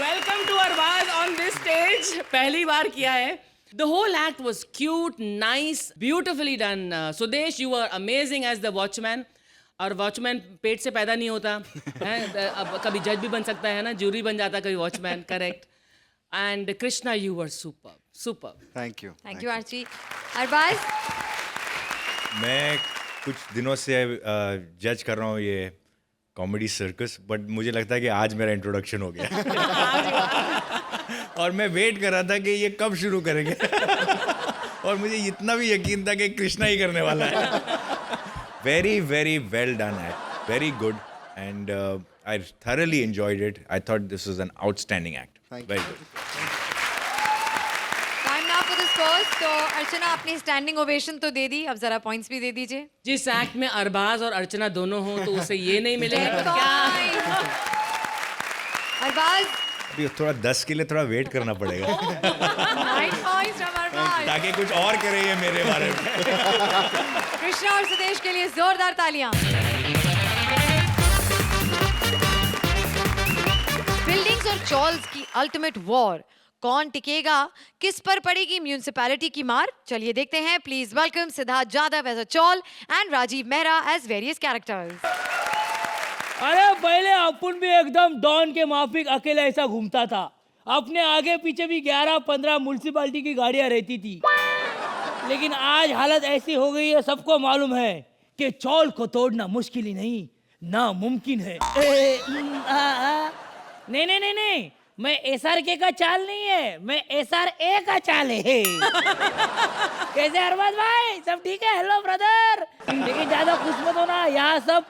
Welcome to Arbaz on this stage. पहली बार किया है. The whole act was cute, nice, beautifully done. Sudesh, you were amazing as the watchman. और वॉचमैन पेट से पैदा नहीं होता है, अब कभी जज भी बन सकता है ना, जूरी बन जाता कभी watchman, correct. And Krishna, you were super, super. Thank you, thank you Archi. Arbaaz मैं कुछ दिनों से जज कर रहा हूँ ये कॉमेडी सर्कस, बट मुझे लगता है कि आज मेरा इंट्रोडक्शन हो गया। और मैं वेट कर रहा था कि ये कब शुरू करेंगे। और मुझे इतना भी यकीन था कि कृष्णा ही करने वाला है। Very very well done act, very good, and I thoroughly enjoyed it. I thought this was an outstanding act. Very good. Time now for the scores. तो अर्चना, आपने स्टैंडिंग ओवेशन तो दे दी, अब जरा पॉइंट्स भी दे दीजिए। जिस एक्ट में अरबाज और अर्चना दोनों हो तो उसे ये नहीं मिलेगा तो क्या? अरबाज, अभी थोड़ा 10 के लिए थोड़ा वेट करना पड़ेगा 9 पॉइंट्स फ्रॉम अरबाज। ताकि कुछ और करे ये मेरे बारे में। कृष्णा और सुदेश के लिए जोरदार तालियां। बिल्डिंग्स और चॉल्स की अल्टीमेट वॉर, कौन टिकेगा, किस पर पड़ेगी म्यूनिसिपैलिटी की मार? चलिए देखते हैं। Please welcome Siddharth Jadhav as a chawl and Rajiv Mehra as various characters. अरे पहले अपन भी एकदम डॉन के माफिक अकेला ऐसा घूमता था। अपने आगे पीछे भी 11-15 म्यूनिसिपैलिटी की गाड़ियां रहती थी। लेकिन आज हालत ऐसी हो गई है, सबको मालूम है कि चौल को तोड़ना मुश्किल ही नहीं, नामुमकिन है। नहीं नहीं नहीं नहीं, मैं SRK का चाल नहीं है, मैं SRA का चाल है। कैसे अरबाज भाई, सब ठीक है? Hello brother. लेकिन ज्यादा खुश मत होना, यहाँ सब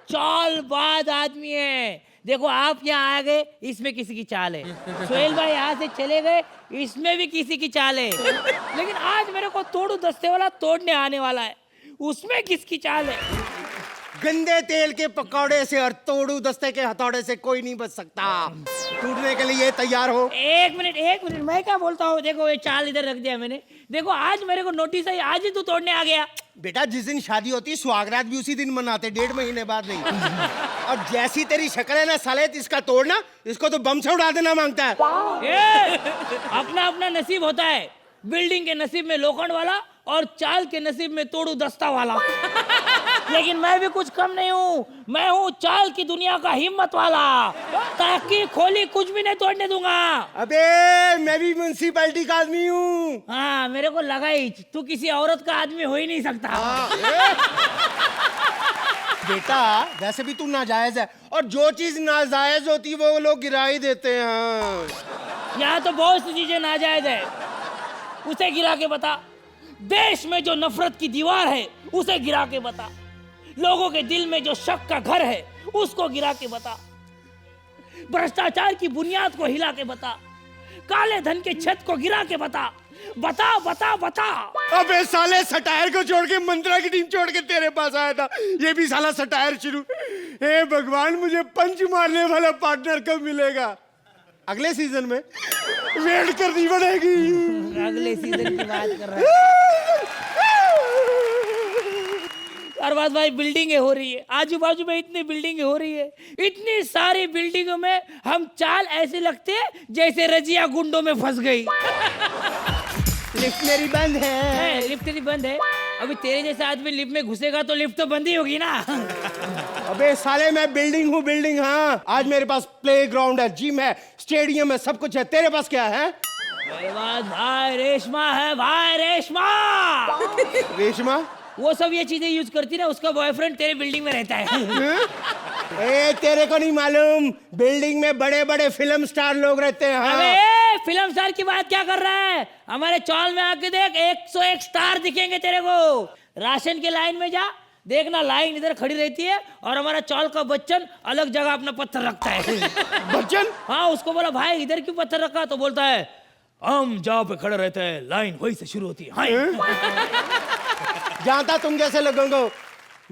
चालबाज आदमी है। देखो आप यहाँ आ गए, इसमें किसी की चाल है। सोहेल भाई यहाँ से चले गए, इसमें भी किसी की चाल है। लेकिन आज मेरे को तोड़ू दस्ते वाला तोड़ने आने वाला है, उसमें किसकी चाल है? गंदे तेल के पकौड़े से और तोड़ू दस्ते के हथौड़े से कोई नहीं बच सकता। टूटने के लिए तैयार हो। एक मिनट, मैं क्या बोलता हूँ? देखो ये चाल इधर रख दिया मैंने। देखो आज मेरे को नोटिस आई, आज ही तू तोड़ने आ गया। बेटा जिस दिन शादी होती है सुहागरात भी उसी दिन मनाते, 1.5 महीने बाद नहीं। और जैसी तेरी शक्ल है ना साले, इसका तोड़ना, इसको तो बम से उड़ा देना मांगता है। अपना अपना नसीब होता है। बिल्डिंग के नसीब में लोखंड वाला और चाल के नसीब में तोड़ू दस्ता वाला। लेकिन मैं भी कुछ कम नहीं हूँ, मैं हूँ चाल की दुनिया का हिम्मत वाला। ताकि खोली कुछ भी नहीं तोड़ने दूंगा। अबे मैं भी म्यूनिसिपैलिटी का आदमी हूँ। हाँ मेरे को लगा ही, तू किसी औरत का आदमी हो ही नहीं सकता। बेटा वैसे भी तू नाजायज है, और जो चीज नाजायज होती है वो लोग गिरा ही देते हैं। यहाँ तो बहुत सी चीजें नाजायज है, उसे गिरा के बता। देश में जो नफरत की दीवार है उसे गिरा के बता। लोगों के दिल में जो शक का घर है उसको गिरा के बता। भ्रष्टाचार की बुनियाद को हिला के बता। काले धन के छत को गिरा के बता। बता बता बता। अबे साले सटायर को छोड़ के मंत्रा की टीम छोड़ के तेरे पास आया था, ये भी साला सटायर शुरू। हे भगवान, मुझे पंच मारने वाला पार्टनर कब मिलेगा? अगले सीजन में वेट करनी पड़ेगी। अगले सीजन की बात कर रहा है अरबाज भाई। बिल्डिंगें हो रही है, आजू बाजू में इतनी बिल्डिंगें हो रही है, इतनी सारी बिल्डिंगों में हम चाल ऐसे लगते हैं जैसे रजिया गुंडों में फंस गई। लिफ्ट मेरी बंद है। लिफ्ट तेरी बंद है? अभी तेरे जैसा आदमी लिफ्ट में घुसेगा तो लिफ्ट तो बंद ही होगी ना। अबे साले मैं बिल्डिंग हूँ, बिल्डिंग। हाँ आज मेरे पास प्ले ग्राउंड है, जिम है, स्टेडियम है, सब कुछ है। तेरे पास क्या है? मेरे पास भाई रेशमा है, भाई रेशमा। रेशमा? वो सब ये चीजें यूज करती ना, उसका बॉयफ्रेंड तेरे बिल्डिंग में रहता है। ए तेरे को नहीं मालूम, बिल्डिंग में बड़े बड़े फिल्म स्टार लोग रहते हैं। हाँ। अबे फिल्म स्टार की बात क्या कर रहा है? हमारे चौल में आके देख, 101 स्टार दिखेंगे तेरे को। राशन के लाइन में जा, देखना लाइन इधर खड़ी रहती है और हमारा चौल का बच्चन अलग जगह अपना पत्थर रखता है। बच्चन? हाँ, उसको बोला भाई इधर क्यों पत्थर रखा? तो बोलता है हम जहाँ पे खड़े रहते हैं लाइन वहीं से शुरू होती है। जानता तुम जैसे लोगों को।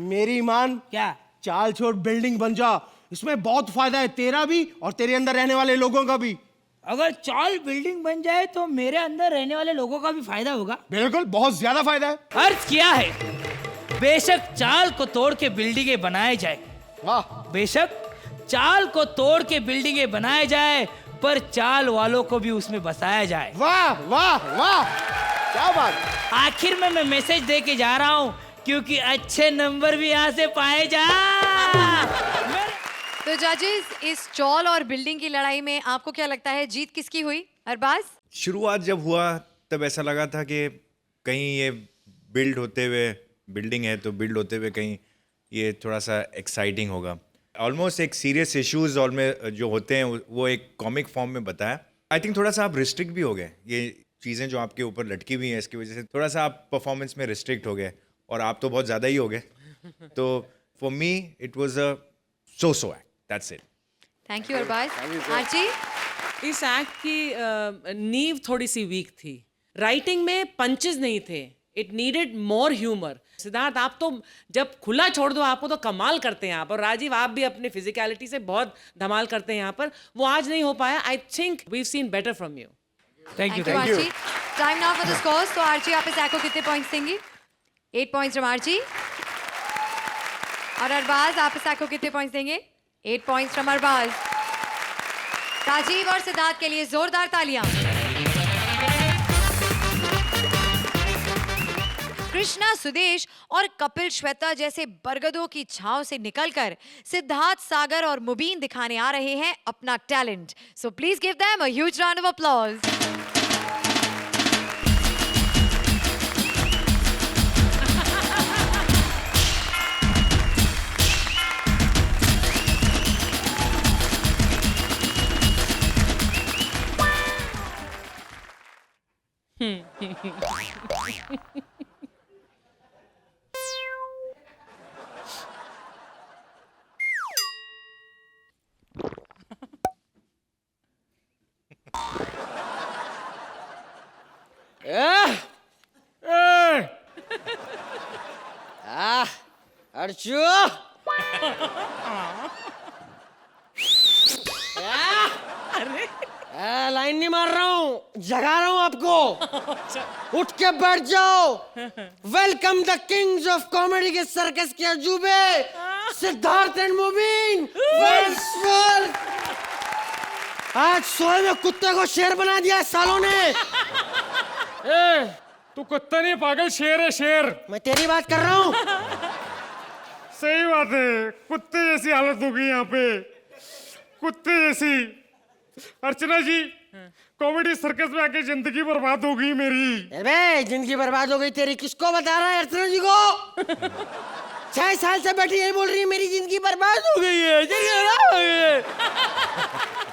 मेरी मान, क्या? चाल छोड़ बिल्डिंग बन जा, इसमें बहुत फायदा है, तेरा भी और तेरे अंदर रहने वाले लोगों का भी। अगर चाल बिल्डिंग बन जाए तो मेरे अंदर रहने वाले लोगों का भी फायदा होगा। बिल्कुल, बहुत ज्यादा फायदा है। अर्थ किया है बेशक चाल को तोड़ के बिल्डिंगें बनाए जाए, वाह, बेशक चाल को तोड़ के बिल्डिंगें बनाए जाए, पर चाल वालों को भी उसमें बसाया जाए। वाह वाह वाह, क्या बात। आखिर में मैं मैसेज दे के जा रहा हूँ क्योंकि अच्छे नंबर भी यहाँ से पाए जा। तो जजेस, इस चॉल और बिल्डिंग की लड़ाई में आपको क्या लगता है जीत किसकी हुई? अरबाज? शुरुआत जब हुआ तब ऐसा लगा था कि कहीं ये बिल्ड होते हुए बिल्डिंग है तो बिल्ड होते हुए कहीं ये थोड़ा सा एक्साइटिंग होगा. ऑलमोस्ट एक सीरियस इश्यूज और में जो होते हैं वो एक कॉमिक फॉर्म में बताया. आई थिंक थोड़ा सा आप रिस्ट्रिक्ट भी हो गए. ये चीज़ें जो आपके ऊपर लटकी हुई हैं इसकी वजह से थोड़ा सा आप परफॉर्मेंस में रिस्ट्रिक्ट हो गए और आप तो बहुत ज़्यादा ही हो गए. तो for me it was a so act. That's it. Thank you Arbaaz. Aarchi. इस एक्ट की नींव थोड़ी सी वीक थी. राइटिंग में पंचेस नहीं थे. It needed more humour. Siddharth आप तो जब खुला छोड़ दो आपको तो कमाल करते हैं आप. और राजीव आप भी अपने फिजिकलिटी से बहुत धमाल करते हैं यहाँ पर. वो आज नहीं हो पाया. I think we seen better from you. Thank you Aarchi. Time now for the scores. तो आरची आप इस एक्ट को कितने पॉइंट्स देंगी? 8 पॉइंट्स फ्रॉम आरची. और अरबाज आप इस एक्ट को कितने पॉइंट्स देंगे? 8 पॉइंट्स फ्रॉम अरबाज. राजीव और सिद्धार्थ के लिए जोरदार तालियां. कृष्णा सुदेश और कपिल श्वेता जैसे बरगदों की छांव से निकलकर सिद्धार्थ, सागर और मुबीन दिखाने आ रहे हैं अपना talent. So please give them a huge round of applause. Archu line नहीं मार रहा हूँ, जगा रहा हूँ आपको. उठ के बैठ जाओ. Welcome the Kings of comedy के सर्कस के अजूबे सिद्धार्थ एंड मुबीन. आज सोए में कुत्ते को शेर बना दिया है सालों ने. तू कुत्ता नहीं पागल, शेर है शेर. मैं तेरी बात कर रहा हूँ. सही बात है. कुत्ते जैसी हालत हो गई यहाँ पे, कुत्ते जैसी. अर्चना जी कॉमेडी सर्कस में आके जिंदगी बर्बाद हो गई मेरी. अबे जिंदगी बर्बाद हो गई तेरी, किसको बता रहा है अर्चना जी को? 6 साल से बैठी यही बोल रही है मेरी जिंदगी बर्बाद हो गई है,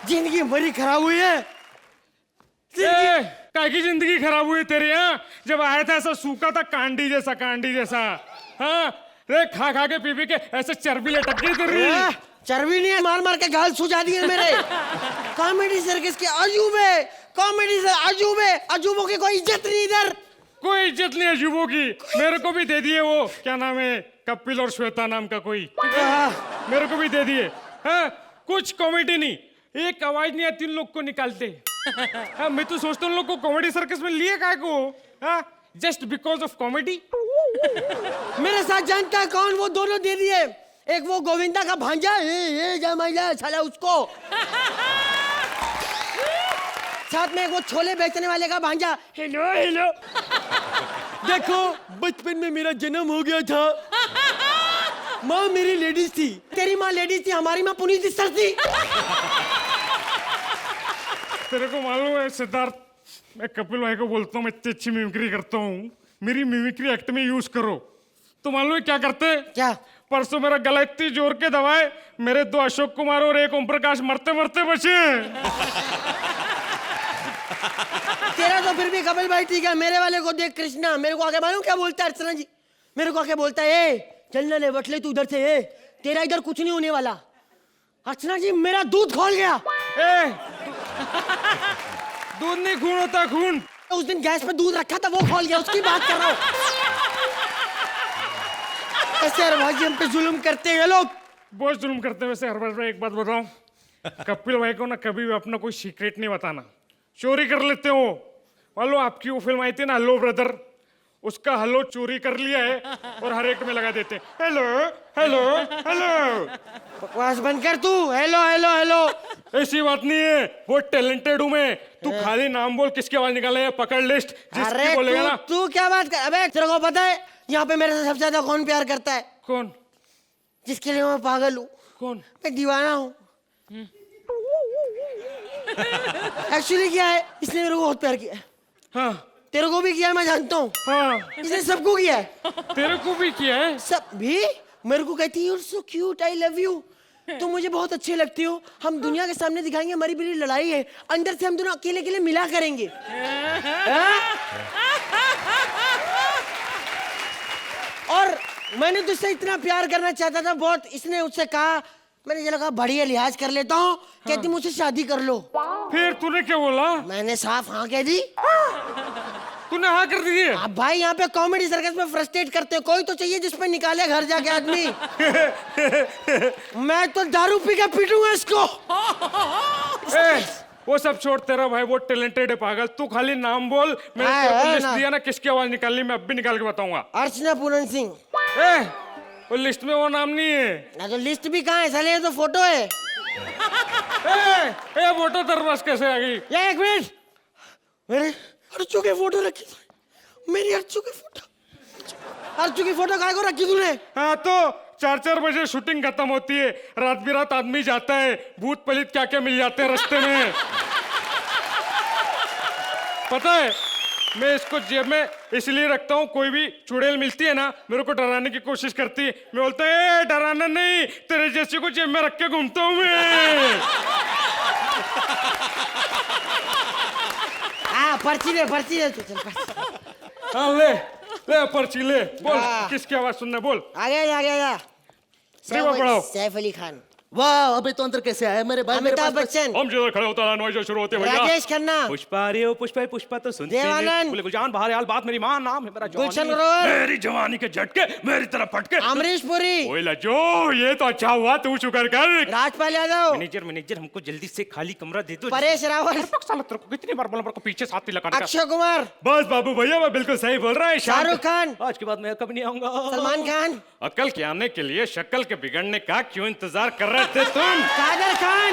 जिंदगी मरी खराब हुई है. काकी जिंदगी खराब हुई तेरी. हाँ जब आया था ऐसा सूखा था, कांडी जैसा. हाँ रे खा के पी के ऐसे चर्बी लटक गई तेरी. चर्बी नहीं है, मार मार के गाल सुझा दिए मेरे. कॉमेडी सर्कस के अजूबे, कॉमेडी से अजूबे, अजूबों की कोई इज्जत नहीं इधर. कोई इज्जत नहीं अजूबों की. मेरे को भी दे दिए वो, क्या नाम है, कपिल और श्वेता नाम का कोई. मेरे को भी दे दिए. हाँ कुछ कॉमेडी नहीं, एक आवाज नहीं आती उन लोग को निकालते. हाँ मैं तो सोचता हूँ उन लोग को कॉमेडी सर्कस में लिए काय को. हाँ जस्ट बिकॉज ऑफ कॉमेडी. मेरे साथ जानता है कौन? वो दोनों दे दिए. एक वो गोविंदा का भांजा साला उसको, साथ में एक वो छोले बेचने वाले का भांजा. हेलो देखो बचपन में मेरा जन्म हो गया था. माँ मेरी लेडीज थी. तेरी माँ लेडीज थी, हमारी माँ पुनीत सर थी. तेरे को मालूम है सिद्धार्थ, मैं कपिल भाई को बोलता हूँ मैं इतनी अच्छी मिमिक्री करता हूँ, मेरी मिमिक्री एक्ट में यूज करो. तो मालूम है क्या करते? क्या? परसों मेरा गला इतनी जोर के दबाए, मेरे 2 अशोक कुमार और 1 ओम प्रकाश मरते मरते बचे. तेरा तो फिर भी कपिल भाई ठीक है. मेरे वाले को देख कृष्णा, मेरे को आके मालूम क्या बोलता है अर्चना जी? मेरे को आके बोलता है चलना ले बटले तू उधर से, तेरा इधर कुछ नहीं होने वाला. अर्चना जी मेरा दूध खोल गया. दूध नहीं, खून होता खून. उस दिन गैस पे दूध रखा था वो खोल गया, उसकी बात कर रहा हूँ. ऐसे हर भाई हम पे जुल्म करते हैं लोग. बहुत जुल्म करते हैं. वैसे हर बार एक बात बताऊं, कपिल भाई को ना कभी भी अपना कोई सीक्रेट नहीं बताना. चोरी कर लेते हो. मान लो आपकी वो फिल्म आई थी ना हेलो ब्रदर, उसका हेलो चोरी कर लिया है और हर एक में लगा देते हैं हेलो हेलो हेलो. बकवास बंद कर तू. हेलो हेलो हेलो ऐसी बात नहीं है, बहुत टैलेंटेड हूँ मैं. तू खाली नाम बोल किसकी आवाज निकाले है, पकड़ लिस्ट जिसकी बोलेगा ना. तू क्या बात कर? अबे तेरे को पता है यहाँ पे मेरे से सबसे ज्यादा कौन प्यार करता है? कौन? जिसके लिए मैं पागल हूँ. कौन? मैं दीवाना हूँ. एक्चुअली क्या है, इसने मेरे को बहुत प्यार किया है. हाँ तेरे को भी किया है, मैं जानता हूँ। हाँ इसने सबको किया है। तेरे को भी किया है। सब भी मेरे को कहती है you so cute, I love you, तुम मुझे बहुत अच्छे लगती हो, हम दुनिया के सामने दिखाएंगे हमारी बड़ी लड़ाई है, अंदर से हम दोनों अकेले अकेले मिला करेंगे। और मैंने तुझसे इतना प्यार करना चाहता था बहुत, इसने उससे कहा, मैंने चला कहा बढ़िया लिहाज कर लेता हूँ, कहती मुझसे शादी कर लो। फिर तूने क्या बोला? मैंने साफ हाँ कह दी। तूने हाँ कर दी है? अब भाई यहाँ पे कॉमेडी सर्कस में फ्रस्ट्रेट करते हो, कोई तो चाहिए जिसपे निकाले घर जाके आदमी। मैं तो दारू पी के पीटूंगा इसको। वो सब छोड़, तेरा भाई वो टैलेंटेड है पागल, तू खाली नाम बोल, मैंने हाँ, तेरे को है लिस्ट ना। दिया ना किसकी आवाज निकालनी, मैं अब भी निकाल के बताऊंगा। अर्चना पूरन सिंह। वो लिस्ट में वो नाम नहीं है। ना तो लिस्ट भी कहाँ है साले, ये तो फोटो है। फोटो तेरे पास कैसे आ गई? ये एक मिनट, मेरे अर्चू की फोटो रखी थी, मेरी अर्चू की फोटो, अर्चू की फोटो काहे को रखी तूने? हाँ तो 4-4 बजे शूटिंग खत्म होती है, रात बिरात आदमी जाता है, भूत पलित क्या क्या मिल जाते हैं रास्ते में। पता है मैं इसको जेब में इसलिए रखता हूँ, कोई भी चुड़ैल मिलती है ना मेरे को डराने की कोशिश करती है, मैं बोलता है डराना नहीं, तेरे जैसे को जेब में रख के घूमता हूँ मैं। हाँ पर्ची ले तू, चल पर्ची। हाँ ले पर्ची ले, बोल हाँ। किसकी आवाज सुनना, बोल। आगे जा। सेवा पढ़ाओ। सैफ अली खान, वाह अबे तो अंदर कैसे आया मेरे भाई? मेरे अमिताभ पास बच्चन, हम जिधर खड़े होता है जो शुरू होते हैं भैया। राजेश खन्ना, पुष्पा रे ओ पुष्पा पुष्पा तो सुनते देवानंद, बोले गुलजान बाहर हाल बात मेरी मां, नाम है मेरा गुलशन जवानी। ग्रोवर, मेरी जवानी के झटके मेरी तरफ फटके। अमरीश पुरी, ओए लज्जो, ये तो अच्छा हुआ तू शुक्र कर। राजपाल यादव, मैनेजर हमको जल्दी से खाली कमरा दे दो। परेश रावल, साला तेरे को कितनी बार बोला मेरे को पीछे साथ ही लगाने का। अक्षय कुमार, बस बाबू भैया मैं बिल्कुल सही बोल रहा है। शाहरुख खान, आज के बाद मैं कभी नहीं आऊंगा। सलमान खान, अकल के आने के लिए शक्ल के बिगड़ने का क्यों इंतजार कर रहे थे तुम? कादर खान,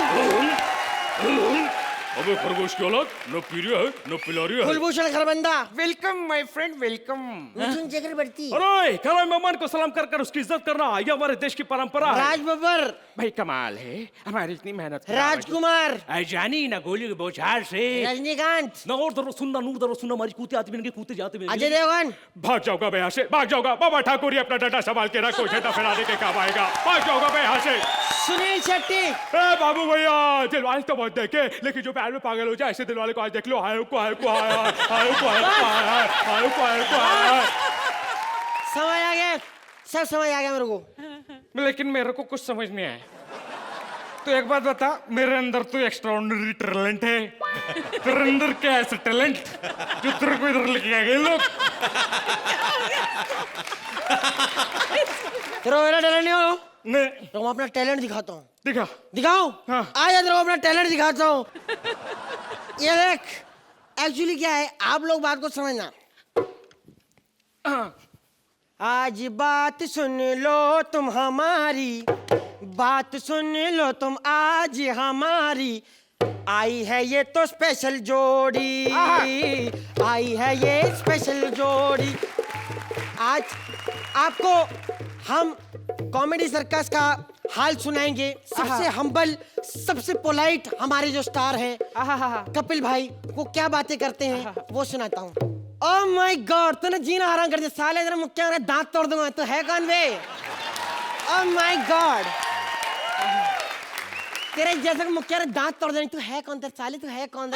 अबे खरगोश की औलाद, न पी रही है न पिला रही है। Kulbhushan Kharbanda, welcome my friend welcome. Mithun Chakraborty, अरे खड़ा मेहमान को सलाम कर कर उसकी इज्जत करना ये हमारे देश की परंपरा है। राज बब्बर, भाई कमाल है हमारी इतनी मेहनत। राजकुमार, जानी ना गोली के बौछार से रजनीकांत, ना और दरो सुनना नूर दरो सुनना हमारी कूते आती बिन कूते जाते बिन। अजय देवगन, भाग जाओगा बे यहाँ से, भाग जाओगा। बाबा ठाकुर ही अपना डंडा संभाल के रखो, छेटा फैला दे के काम आएगा। भाग जाओगा बे यहाँ से। सुनील शेट्टी, बाबू भैया दिलवाले तो बहुत देखे, लेकिन जो प्यार में पागल हो जाए ऐसे दिलवाले को आज देख लो। हाय को समझ आ गया, सब समझ आ गया मेरे को। लेकिन मेरे को कुछ समझ नहीं आया। तो एक बात बता, मेरे अंदर तो एक्स्ट्राऑर्डिनरी टैलेंट है, तेरे अंदर क्या है ऐसा टैलेंट जो तेरे को इधर लेके आ गए लोग? तेरा मेरा टैलेंट नहीं हो नहीं तो मैं अपना टैलेंट दिखाता हूँ। दिखाओ। हाँ। आ जा, तेरे को अपना टैलेंट दिखाता हूँ। ये देख, एक्चुअली क्या है, आप लोग बात को समझना। आज बात सुन लो तुम हमारी, बात सुन लो तुम आज हमारी, आई है ये तो स्पेशल जोड़ी, आई है ये स्पेशल जोड़ी। आज आपको हम कॉमेडी सर्कस का हाल सुनाएंगे। सबसे हम्बल, सबसे पोलाइट हमारे जो स्टार हैं कपिल भाई, वो क्या बातें करते हैं वो सुनाता हूँ। ओह माय गॉड, तूने जीना हराम कर दिया साले, तेरा मुक्का मेरा दांत तोड़ दूंगा। तो है कौन बे? ओह माय गॉड, तेरे जैसा मुक्का मेरा दांत तोड़ देंगे। तू है कौन? तेरे साले तू है कौन?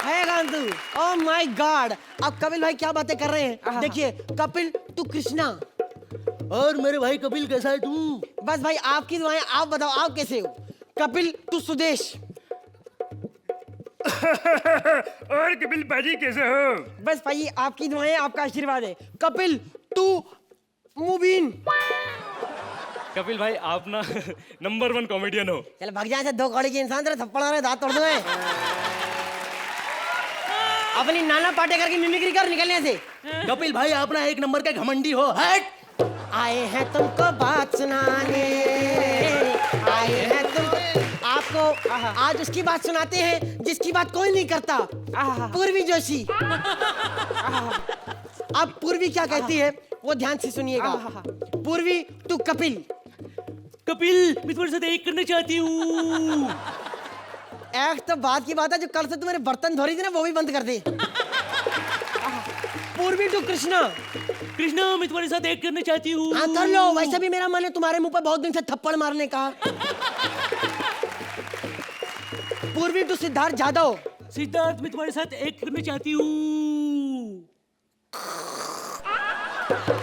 है कौन तू? Oh my God. अब कपिल भाई क्या बातें कर रहे हैं देखिए। कपिल तू कृष्णा, और मेरे भाई कपिल कैसा है तू? बस भाई आपकी दुआएं, आप बताओ आप कैसे हो? कपिल तू सुदेश, और कपिल भाजी कैसे हो? बस भाई आपकी दुआएं, आपका आशीर्वाद है। कपिल तू मुबीन, कपिल भाई आप ना नंबर 1 कॉमेडियन हो। चल भाग जा, दो कौड़ी के इंसान तेरे थप्पड़ आ रहे, दांत तोड़ दूंगा। अपनी नाना पाटेकर की मिमिक्री कर, निकलने से। कपिल भाई आप ना एक नंबर के घमंडी हो। हट, आए हैं तुमको बात सुनाने, आए हैं तुमको, आपको आज उसकी बात सुनाते हैं जिसकी बात कोई नहीं करता। पूर्वी जोशी। अब पूर्वी क्या कहती है वो ध्यान से सुनिएगा। पूर्वी तू कपिल, कपिल मैं तुम्हारे साथ एक करना चाहती हूँ। एक्ट तो बात की बात है, जो कल से तुम्हारे बर्तन धो रही थी ना वो भी बंद कर दे। पूर्वी टू कृष्णा। कृष्णा मैं तुम्हारे साथ एक्ट करना चाहती हूँ। हाँ कर लो, वैसे भी मेरा मन है तुम्हारे मुंह पर बहुत दिन से थप्पड़ मारने का। पूर्वी टू सिद्धार्थ जादव। सिद्धार्थ मैं तुम्हारे साथ एक्ट करना चाहती हूँ।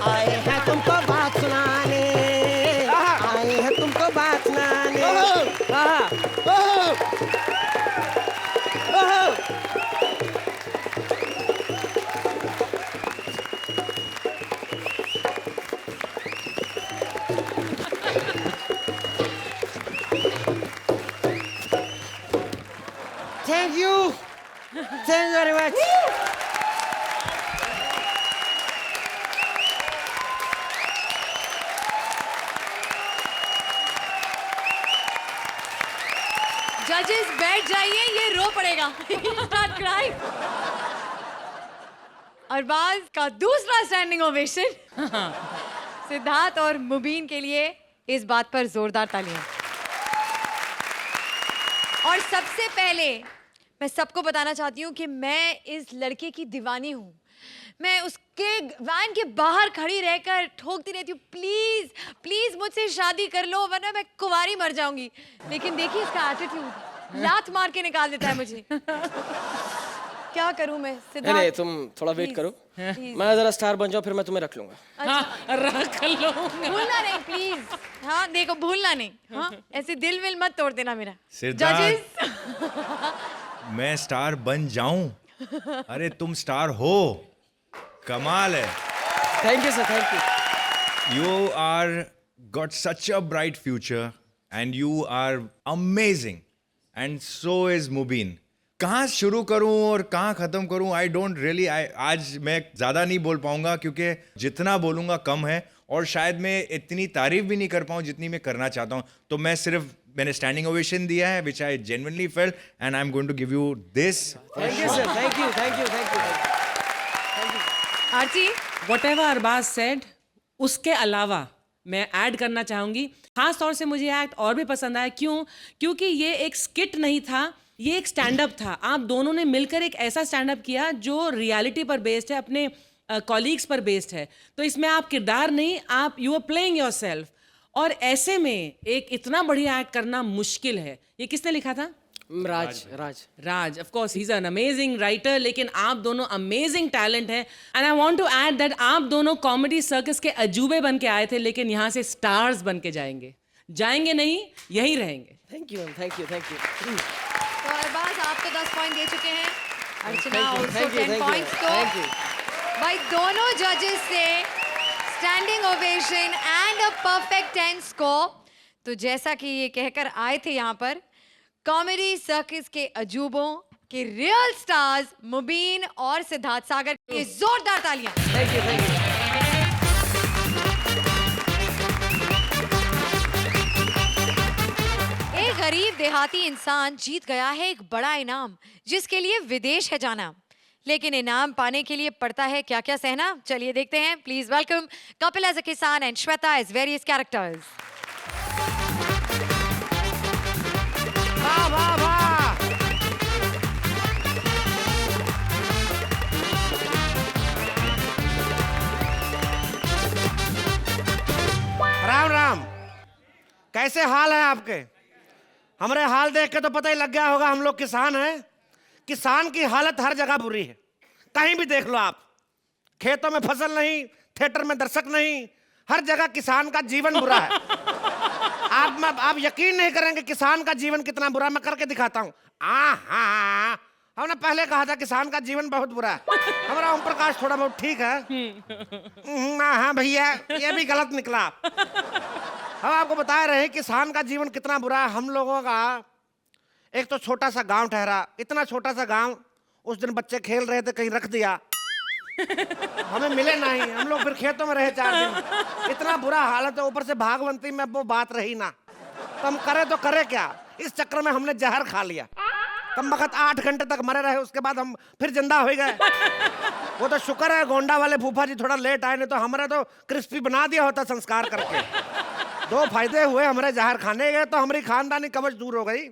आए हैं तुमको बात सुनाने, आए हैं तुमको बात सुनाने। Thank you. Thank you very much. जजेस बैठ जाइए, ये रो पड़ेगा। Start crying. अरबाज का दूसरा स्टैंडिंग ओवेशन सिद्धार्थ और मुबीन के लिए। इस बात पर जोरदार तालियां। और सबसे पहले मैं सबको बताना चाहती हूँ कि मैं इस लड़के की दीवानी हूँ। मैं उसके वैन के बाहर खड़ी रहकर ठोकती रहती हूँ, प्लीज प्लीज मुझसे शादी कर लो वरना मैं कुंवारी मर जाऊंगी। लेकिन देखिए इसका एटीट्यूड, लात मार के निकाल देता है मुझे। क्या करूं मैं सिद्धार्थ? नहीं तुम थोड़ा वेट करो, मैं जरा स्टार बन जाऊं फिर मैं तुम्हें रख लूंगा। हाँ, रख लो। भूलना नहीं प्लीज। हाँ देखो भूलना नहीं। हाँ ऐसे दिल विल मत तोड़ देना मेरा। सिद्धार्थ मैं स्टार बन जाऊं? अरे तुम स्टार हो, कमाल है। Thank you sir, thank you. You are got such a bright future and you are amazing and so is Mubin. कहाँ शुरू करूँ और कहाँ ख़त्म करूँ आई डोंट रियली। आज मैं ज़्यादा नहीं बोल पाऊँगा क्योंकि जितना बोलूँगा कम है और शायद मैं इतनी तारीफ भी नहीं कर पाऊँ जितनी मैं करना चाहता हूँ। तो मैं सिर्फ मैंने स्टैंडिंग ओवेशन दिया है which I genuinely felt and I am going to give you this. Thank you sir, thank you, thank you, thank you. Aarti Whatever Arbaaz said, उसके अलावा मैं ऐड करना चाहूंगी। खास तौर से मुझे एक्ट और भी पसंद आया। क्यों? क्योंकि ये एक स्किट नहीं था, ये एक स्टैंड अप था। आप दोनों ने मिलकर एक ऐसा स्टैंड अप किया जो रियलिटी पर बेस्ड है, अपने कॉलीग्स पर बेस्ड है। तो इसमें आप किरदार नहीं, आप यू आर प्लेइंग योरसेल्फ। और ऐसे में एक इतना बढ़िया एक्ट करना मुश्किल है। ये किसने लिखा था? Raj of course he is an amazing writer. लेकिन आप दोनों अमेजिंग टैलेंट हैं and I want to add that आप दोनों कॉमेडी सर्कस के अजूबे बन के आए थे, लेकिन यहाँ से स्टार्स बन के जाएंगे नहीं, यहीं रहेंगे। Thank you, thank you, thank you. तो अरबाज आप तो 10 पॉइंट दे चुके हैं, अर्चना also 10 पॉइंट्स। तो भाई दोनों जजेस से standing ovation and a perfect 10 score. तो जैसा कि ये कहकर आए थे यहाँ पर, कॉमेडी सर्कस के अजूबों के रियल स्टार्स मुबीन और सिद्धार्थ सागर के लिए जोरदार तालियां। Thank you, thank you. एक गरीब देहाती इंसान जीत गया है एक बड़ा इनाम जिसके लिए विदेश है जाना। लेकिन इनाम पाने के लिए पड़ता है क्या क्या सहना, चलिए देखते हैं। Please welcome Kapil as a किसान and Shweta as various characters. वाह वाह वाह। राम राम, कैसे हाल है आपके? हमारे हाल देख के तो पता ही लग गया होगा हम लोग किसान हैं। किसान की हालत हर जगह बुरी है, कहीं भी देख लो आप। खेतों में फसल नहीं, थिएटर में दर्शक नहीं, हर जगह किसान का जीवन बुरा है। आप यकीन नहीं करेंगे किसान का जीवन कितना बुरा, मैं करके दिखाता हूँ। हाँ, हमने पहले कहा था किसान का जीवन बहुत बुरा है। हमारा ओम प्रकाश थोड़ा बहुत ठीक है। हाँ भैया, ये भी गलत निकला। हम आपको बता रहे हैं किसान का जीवन कितना बुरा है। हम लोगों का एक तो छोटा सा गांव ठहरा, इतना छोटा सा गांव, उस दिन बच्चे खेल रहे थे, कहीं रख दिया, हमें मिले नहीं, हम लोग फिर खेतों में रहे 4 दिन। इतना बुरा हालत है, ऊपर से भागवंती में वो बात रही ना, तो हम करे तो करे क्या। इस चक्कर में हमने जहर खा लिया, कम वक्त 8 घंटे तक मरे रहे, उसके बाद हम फिर जिंदा हो गए। वो तो शुक्र है गोंडा वाले फूफा जी थोड़ा लेट आए, नहीं तो हमारे तो क्रिस्पी बना दिया होता संस्कार करके। 2 फायदे हुए हमारे जहर खाने गए, तो हमारी खानदानी कवच दूर हो गई।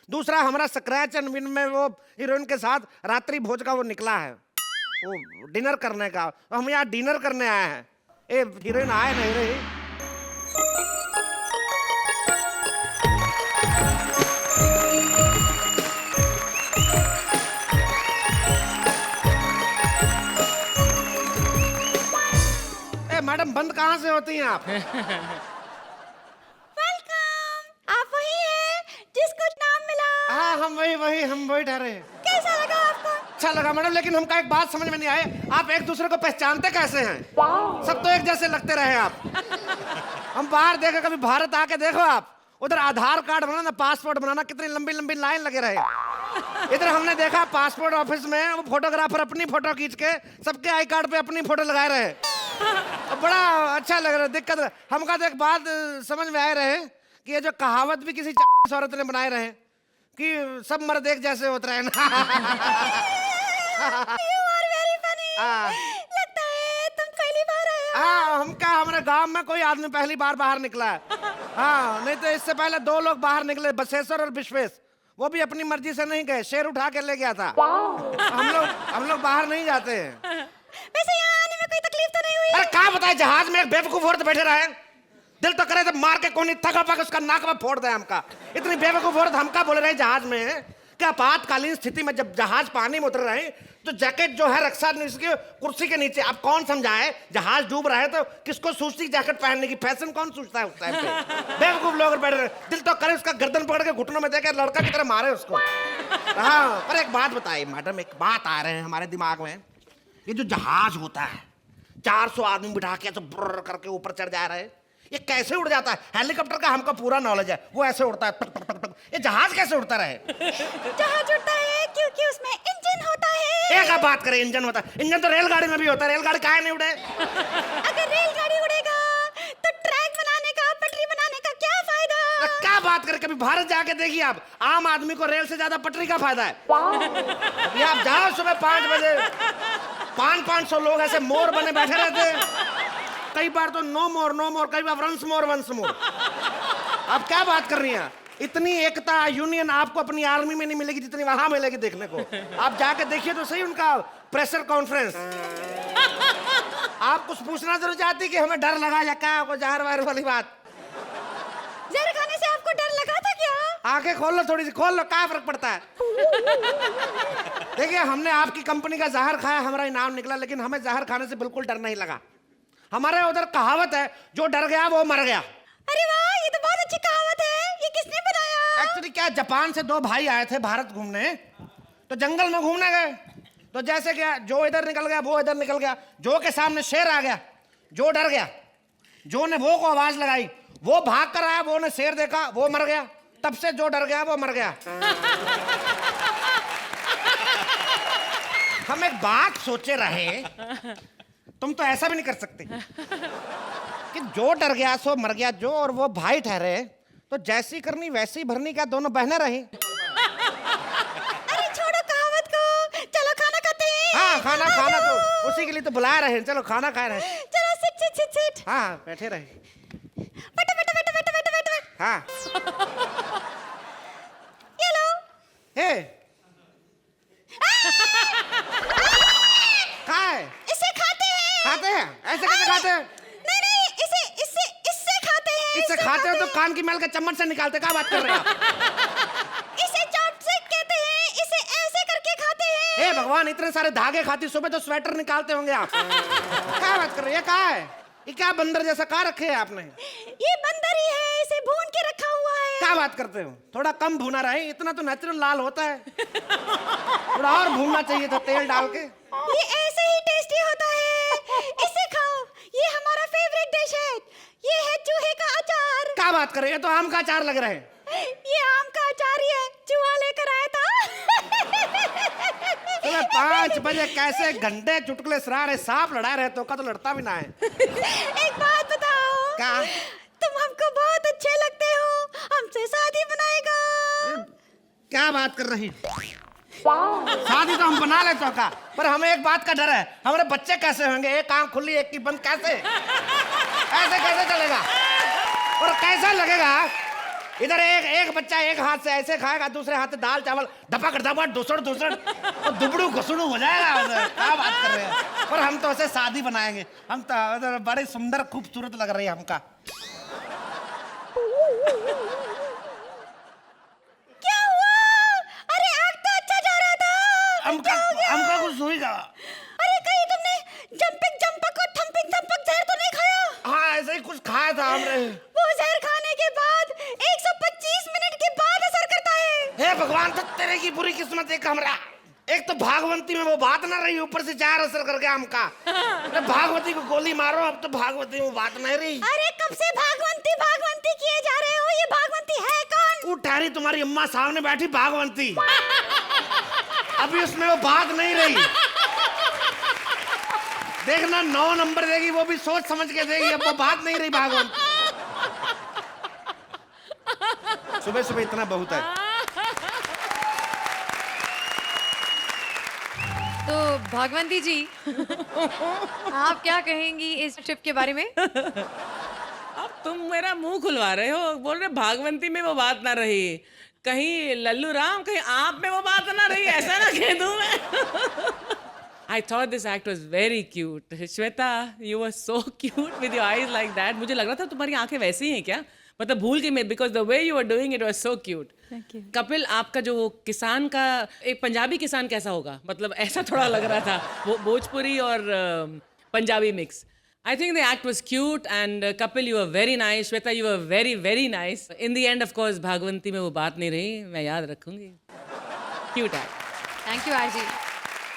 दूसरा हमारा स्क्रैच एंड विन में वो हीरोइन के साथ रात्रि भोज का वो निकला है, वो डिनर करने का। हम यहाँ डिनर करने आए हैं। ए हीरोइन आए नहीं रही। ए मैडम बंद कहाँ से होती हैं आप? आप वही हैं जिसको नाम मिला। हाँ हम वही ठहरे। कैसा लगा आपको? अच्छा लगा मैडम, लेकिन हमका एक बात समझ में नहीं आए, आप एक दूसरे को पहचानते कैसे हैं? सब तो एक जैसे लगते रहे आप। हम बाहर देखे, कभी भारत आके देखो आप, उधर आधार कार्ड बनाना, पासपोर्ट बनाना, कितनी लंबी लंबी लाइन लगे रहे। इधर हमने देखा पासपोर्ट ऑफिस में वो फोटोग्राफर अपनी फोटो खींच के सबके आई कार्ड पे अपनी फोटो लगाए रहे। बड़ा अच्छा लग रहा है। दिक्कत हमका तो एक बात समझ में आए रहे कि ये जो कहावत भी किसी औरत ने बनाए रहे कि सब मर्द एक जैसे होते रहे ना। लगता है तुम पहली बार आए हो। हाँ हमारे गांव में कोई आदमी पहली बार बाहर निकला है। हाँ नहीं तो इससे पहले 2 लोग बाहर निकले, बसेश्वर और विश्वेश। वो भी अपनी मर्जी से नहीं गए, शेर उठा के ले गया था। हम लोग बाहर नहीं जाते हैं। वैसे यहाँ आने में कोई तकलीफ तो नहीं हुई? अरे क्या बताए, जहाज में एक बेवकूफ औरत बैठे रहे, दिल तो करे तो मार के कोनी थका पाके उसका नाक में फोड़ दे हमका। इतनी बेवकूफ औरत हमका बोले रहे जहाज में कि आपातकालीन स्थिति में जब जहाज पानी में उतर रहे तो जैकेट जो है रक्षा इसके कुर्सी के नीचे। अब कौन समझाए, जहाज डूब रहा है तो किसको सूचती जैकेट पहनने की, फैशन कौन सोचता है उस टाइम पे। बेवकूफ लोग बैठ रहे, दिल तो करे उसका गर्दन पकड़ के घुटनों में देकर लड़का की तरह मारे उसको। हाँ पर एक बात बताइए मैडम, एक बात आ रहे हैं हमारे दिमाग में, ये जो जहाज होता है 400 आदमी बिठा के ऐसे ब्रर करके ऊपर चढ़ जा रहे हैं, ये कैसे उड़ जाता है? हेलीकॉप्टर का हमको पूरा नॉलेज है, वो ऐसे उड़ता है टक टक टक टक। ये जहाज कैसे उड़ता रहे? जहाज उड़ता है क्योंकि उसमें इंजन होता है। एक आप बात करें, इंजन होता है? इंजन तो रेलगाड़ी में भी होता है, रेलगाड़ी काहे नहीं उड़े? अगर रेलगाड़ी उड़ेगा तो ट्रैक बनाने का, पटरी बनाने का क्या फायदा? क्या बात करें, कभी भारत जाके देखिए आप, आम आदमी को रेल से ज्यादा पटरी का फायदा है। अभी आप जाओ सुबह 5 बजे, 500 लोग ऐसे मोर बने बैठे रहते हैं। कई बार तो नो मोर, कई बार वंस मोर। आप क्या बात कर रही हैं? इतनी एकता यूनियन आपको अपनी आर्मी में नहीं मिलेगी जितनी वहां मिलेगी देखने को। आप जाके देखिए तो सही उनका प्रेशर कॉन्फ्रेंस। आप कुछ पूछना जरूर चाहती कि हमें डर लगा या क्या? आपको जहर वहर वाली बात? जहर खाने से आपको डर लगा था क्या? आंखें खोल लो, थोड़ी सी खोल लो, क्या फर्क पड़ता है? देखिए हमने आपकी कंपनी का जहर खाया, हमारा इनाम निकला, लेकिन हमें जहर खाने से बिल्कुल डर नहीं लगा। हमारे उधर कहावत है, जो डर गया वो मर गया। अरे वाह, ये तो बहुत अच्छी कहावत है। ये किसने बनाया? एक्चुअली क्या, जापान से 2 भाई आए थे भारत घूमने, तो जंगल में घूमने गए। तो जैसे क्या, जो इधर निकल गया वो इधर निकल गया, जो के सामने शेर आ गया, जो डर गया, जो ने वो को आवाज लगाई, वो भाग कर आया, वो ने शेर देखा, वो मर गया। तब से जो डर गया वो मर गया। हम एक बात सोचे रहे, तुम तो ऐसा भी नहीं कर सकते कि जो डर गया सो मर गया, जो और वो भाई ठहरे तो जैसी करनी वैसी भरनी, क्या दोनों बहनें रही? अरे छोड़ो कहावत को, चलो खाना खाते हैं। हाँ खाना तो उसी के लिए तो बुला रहे हैं, चलो खाना खा रहे हैं। चलो सिट। हाँ बैठे रहे। बैठो। हाँ ये लो। हे कहाँ है? इसे खाते हैं। ऐसे कैसे खाते हैं? नहीं, इससे खाते हैं। इससे खाते हो तो कान की मैल का चम्मच से निकालते, क्या बात कर रहे हैं आप? इसे चॉपस्टिक कहते हैं, इसे ऐसे करके खाते हैं। हे भगवान, इतने सारे धागे खाती, सुबह तो स्वेटर निकालते होंगे आप। क्या बात कर रहे हैं? ये कहाँ है? ये क्या बंदर जैसा कहाँ रखे है आपने? ये बंदर ही है, इसे भून के रखा हुआ है। क्या बात करते हो? थोड़ा कम भुना रहे, इतना तो नेचुरल लाल होता है। थोड़ा और भूनना चाहिए था तेल डाल के। ये ऐसे ही टेस्टी होता है, इसे खाओ। ये हमारा फेवरेट डिश है। ये है चूहे का अचार। क्या बात कर रहे हैं? ये तो आम का अचार लग रहा है। ये आम का अचार ही है, चूहा लेकर आया था। सुबह 5 बजे कैसे घंटे चुटकुले सुना रहे, सांप लड़ा रहे तो का तो लड़ता भी ना है। एक बात बताओ, क्या? तुम हमको बहुत अच्छे लगते हो, हमसे शादी बनाएगा? क्या बात कर रही? शादी तो हम बना लेते का, पर हमें एक बात का डर है, हमारे बच्चे कैसे होंगे? एक आंख खुली एक की बंद, कैसे? ऐसे कैसे चलेगा? और कैसा लगेगा इधर एक बच्चा एक हाथ से ऐसे खाएगा, दूसरे हाथ से दाल चावल धपक धपक धुसड़ धुसड़ और दुबड़ू घुसड़ू हो जाएगा उधर। क्या बात कर रहे हैं? पर हम तो ऐसे शादी बनाएंगे, हम तो उधर बड़े सुंदर खूबसूरत लग रही है हमका। क्या हुआ? अरे आग तो अच्छा जा रहा था। हमका कुछ हुई का? अरे कहीं तुमने जंपिंग जंपक और थंपिंग थंपक जहर तो नहीं खाया? हाँ ऐसे ही कुछ खाया था हमने। वो जहर खाने के बाद 125 मिनट के बाद असर करता है। हे भगवान, तो तेरे की बुरी किस्मत है हमरा। एक तो भागवती में वो बात ना रही, ऊपर से जहर असर कर गया हमका। अरे भागवती को गोली मारो, अब तो भागवती में बात नहीं रही। अरे कब से भागवंती भागवंती किए जा रहे हो? ये भागवंती है कौन? वो ठहरी तुम्हारी अम्मा सामने बैठी भागवंती। अभी उसमें वो बात नहीं रही। देखना 9 नंबर देगी, वो भी सोच समझ के देगी। अब वो बात नहीं रही भागवंती। सुबह सुबह इतना बहुत है। तो भागवंती जी आप क्या कहेंगी इस ट्रिप के बारे में? अब तुम मेरा मुंह खुलवा रहे हो, बोल रहे भागवंती में वो बात ना रही, कहीं लल्लू राम, कहीं आप में वो बात ना रही, ऐसा ना कह दूं मैं। I thought this act was very cute. Shweta, you were so cute with your eyes like that. मुझे लग रहा था तुम्हारी आंखें वैसी हैं क्या? मतलब भूल गई मैं, because the way you were doing it was so cute. Thank you. Kapil, आपका जो वो किसान का, एक पंजाबी किसान कैसा होगा? मतलब ऐसा थोड़ा लग रहा था, वो भोजपुरी और Punjabi mix. I think the act was cute and Kapil, you were very nice. Shweta, you were very, very nice. In the end, of course, Bhagwanti में वो बात नहीं रही, मैं याद रखूंगी. Cute act. Thank you Archi.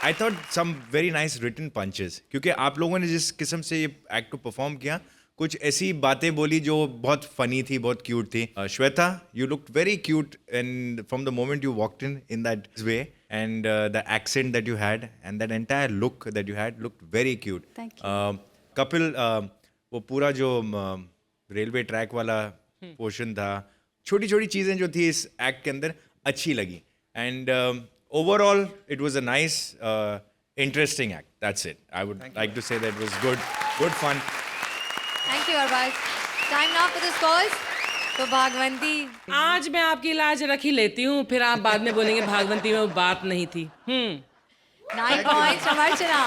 I thought some very nice written punches, क्योंकि आप लोगों ने जिस किस्म से ये एक्ट को परफॉर्म किया, कुछ ऐसी बातें बोली जो बहुत फनी थी, बहुत क्यूट थी. Shweta, you looked very cute and from the moment you walked in that way, and the accent that you had and that entire look that you had looked very cute. Kapil, वो पूरा जो रेलवे ट्रैक वाला पोर्शन था, छोटी छोटी चीज़ें जो थी इस एक्ट के अंदर अच्छी लगी. And overall, it was a nice, interesting act. That's it. I would like to say that it was good fun. Thank you Arbaaz. Time now for the scores. तो भागवंती, आज मैं आपकी इलाज रख ही लेती हूँ, फिर आप बाद में बोलेंगे भागवंती में वो बात नहीं थी. 9 पॉइंट्स फ्रॉम अर्चना।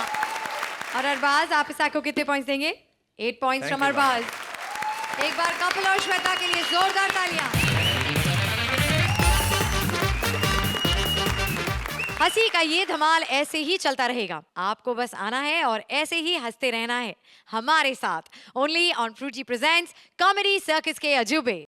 और अरबाज, आप इस को कितने पॉइंट्स देंगे? 8 पॉइंट्स फ्रॉम अरबाज। एक बार कपिल और श्वेता के लिए जोरदार तालियां। हंसी का ये धमाल ऐसे ही चलता रहेगा। आपको बस आना है और ऐसे ही हंसते रहना है हमारे साथ। Only on Frooti presents comedy circus के अजूबे।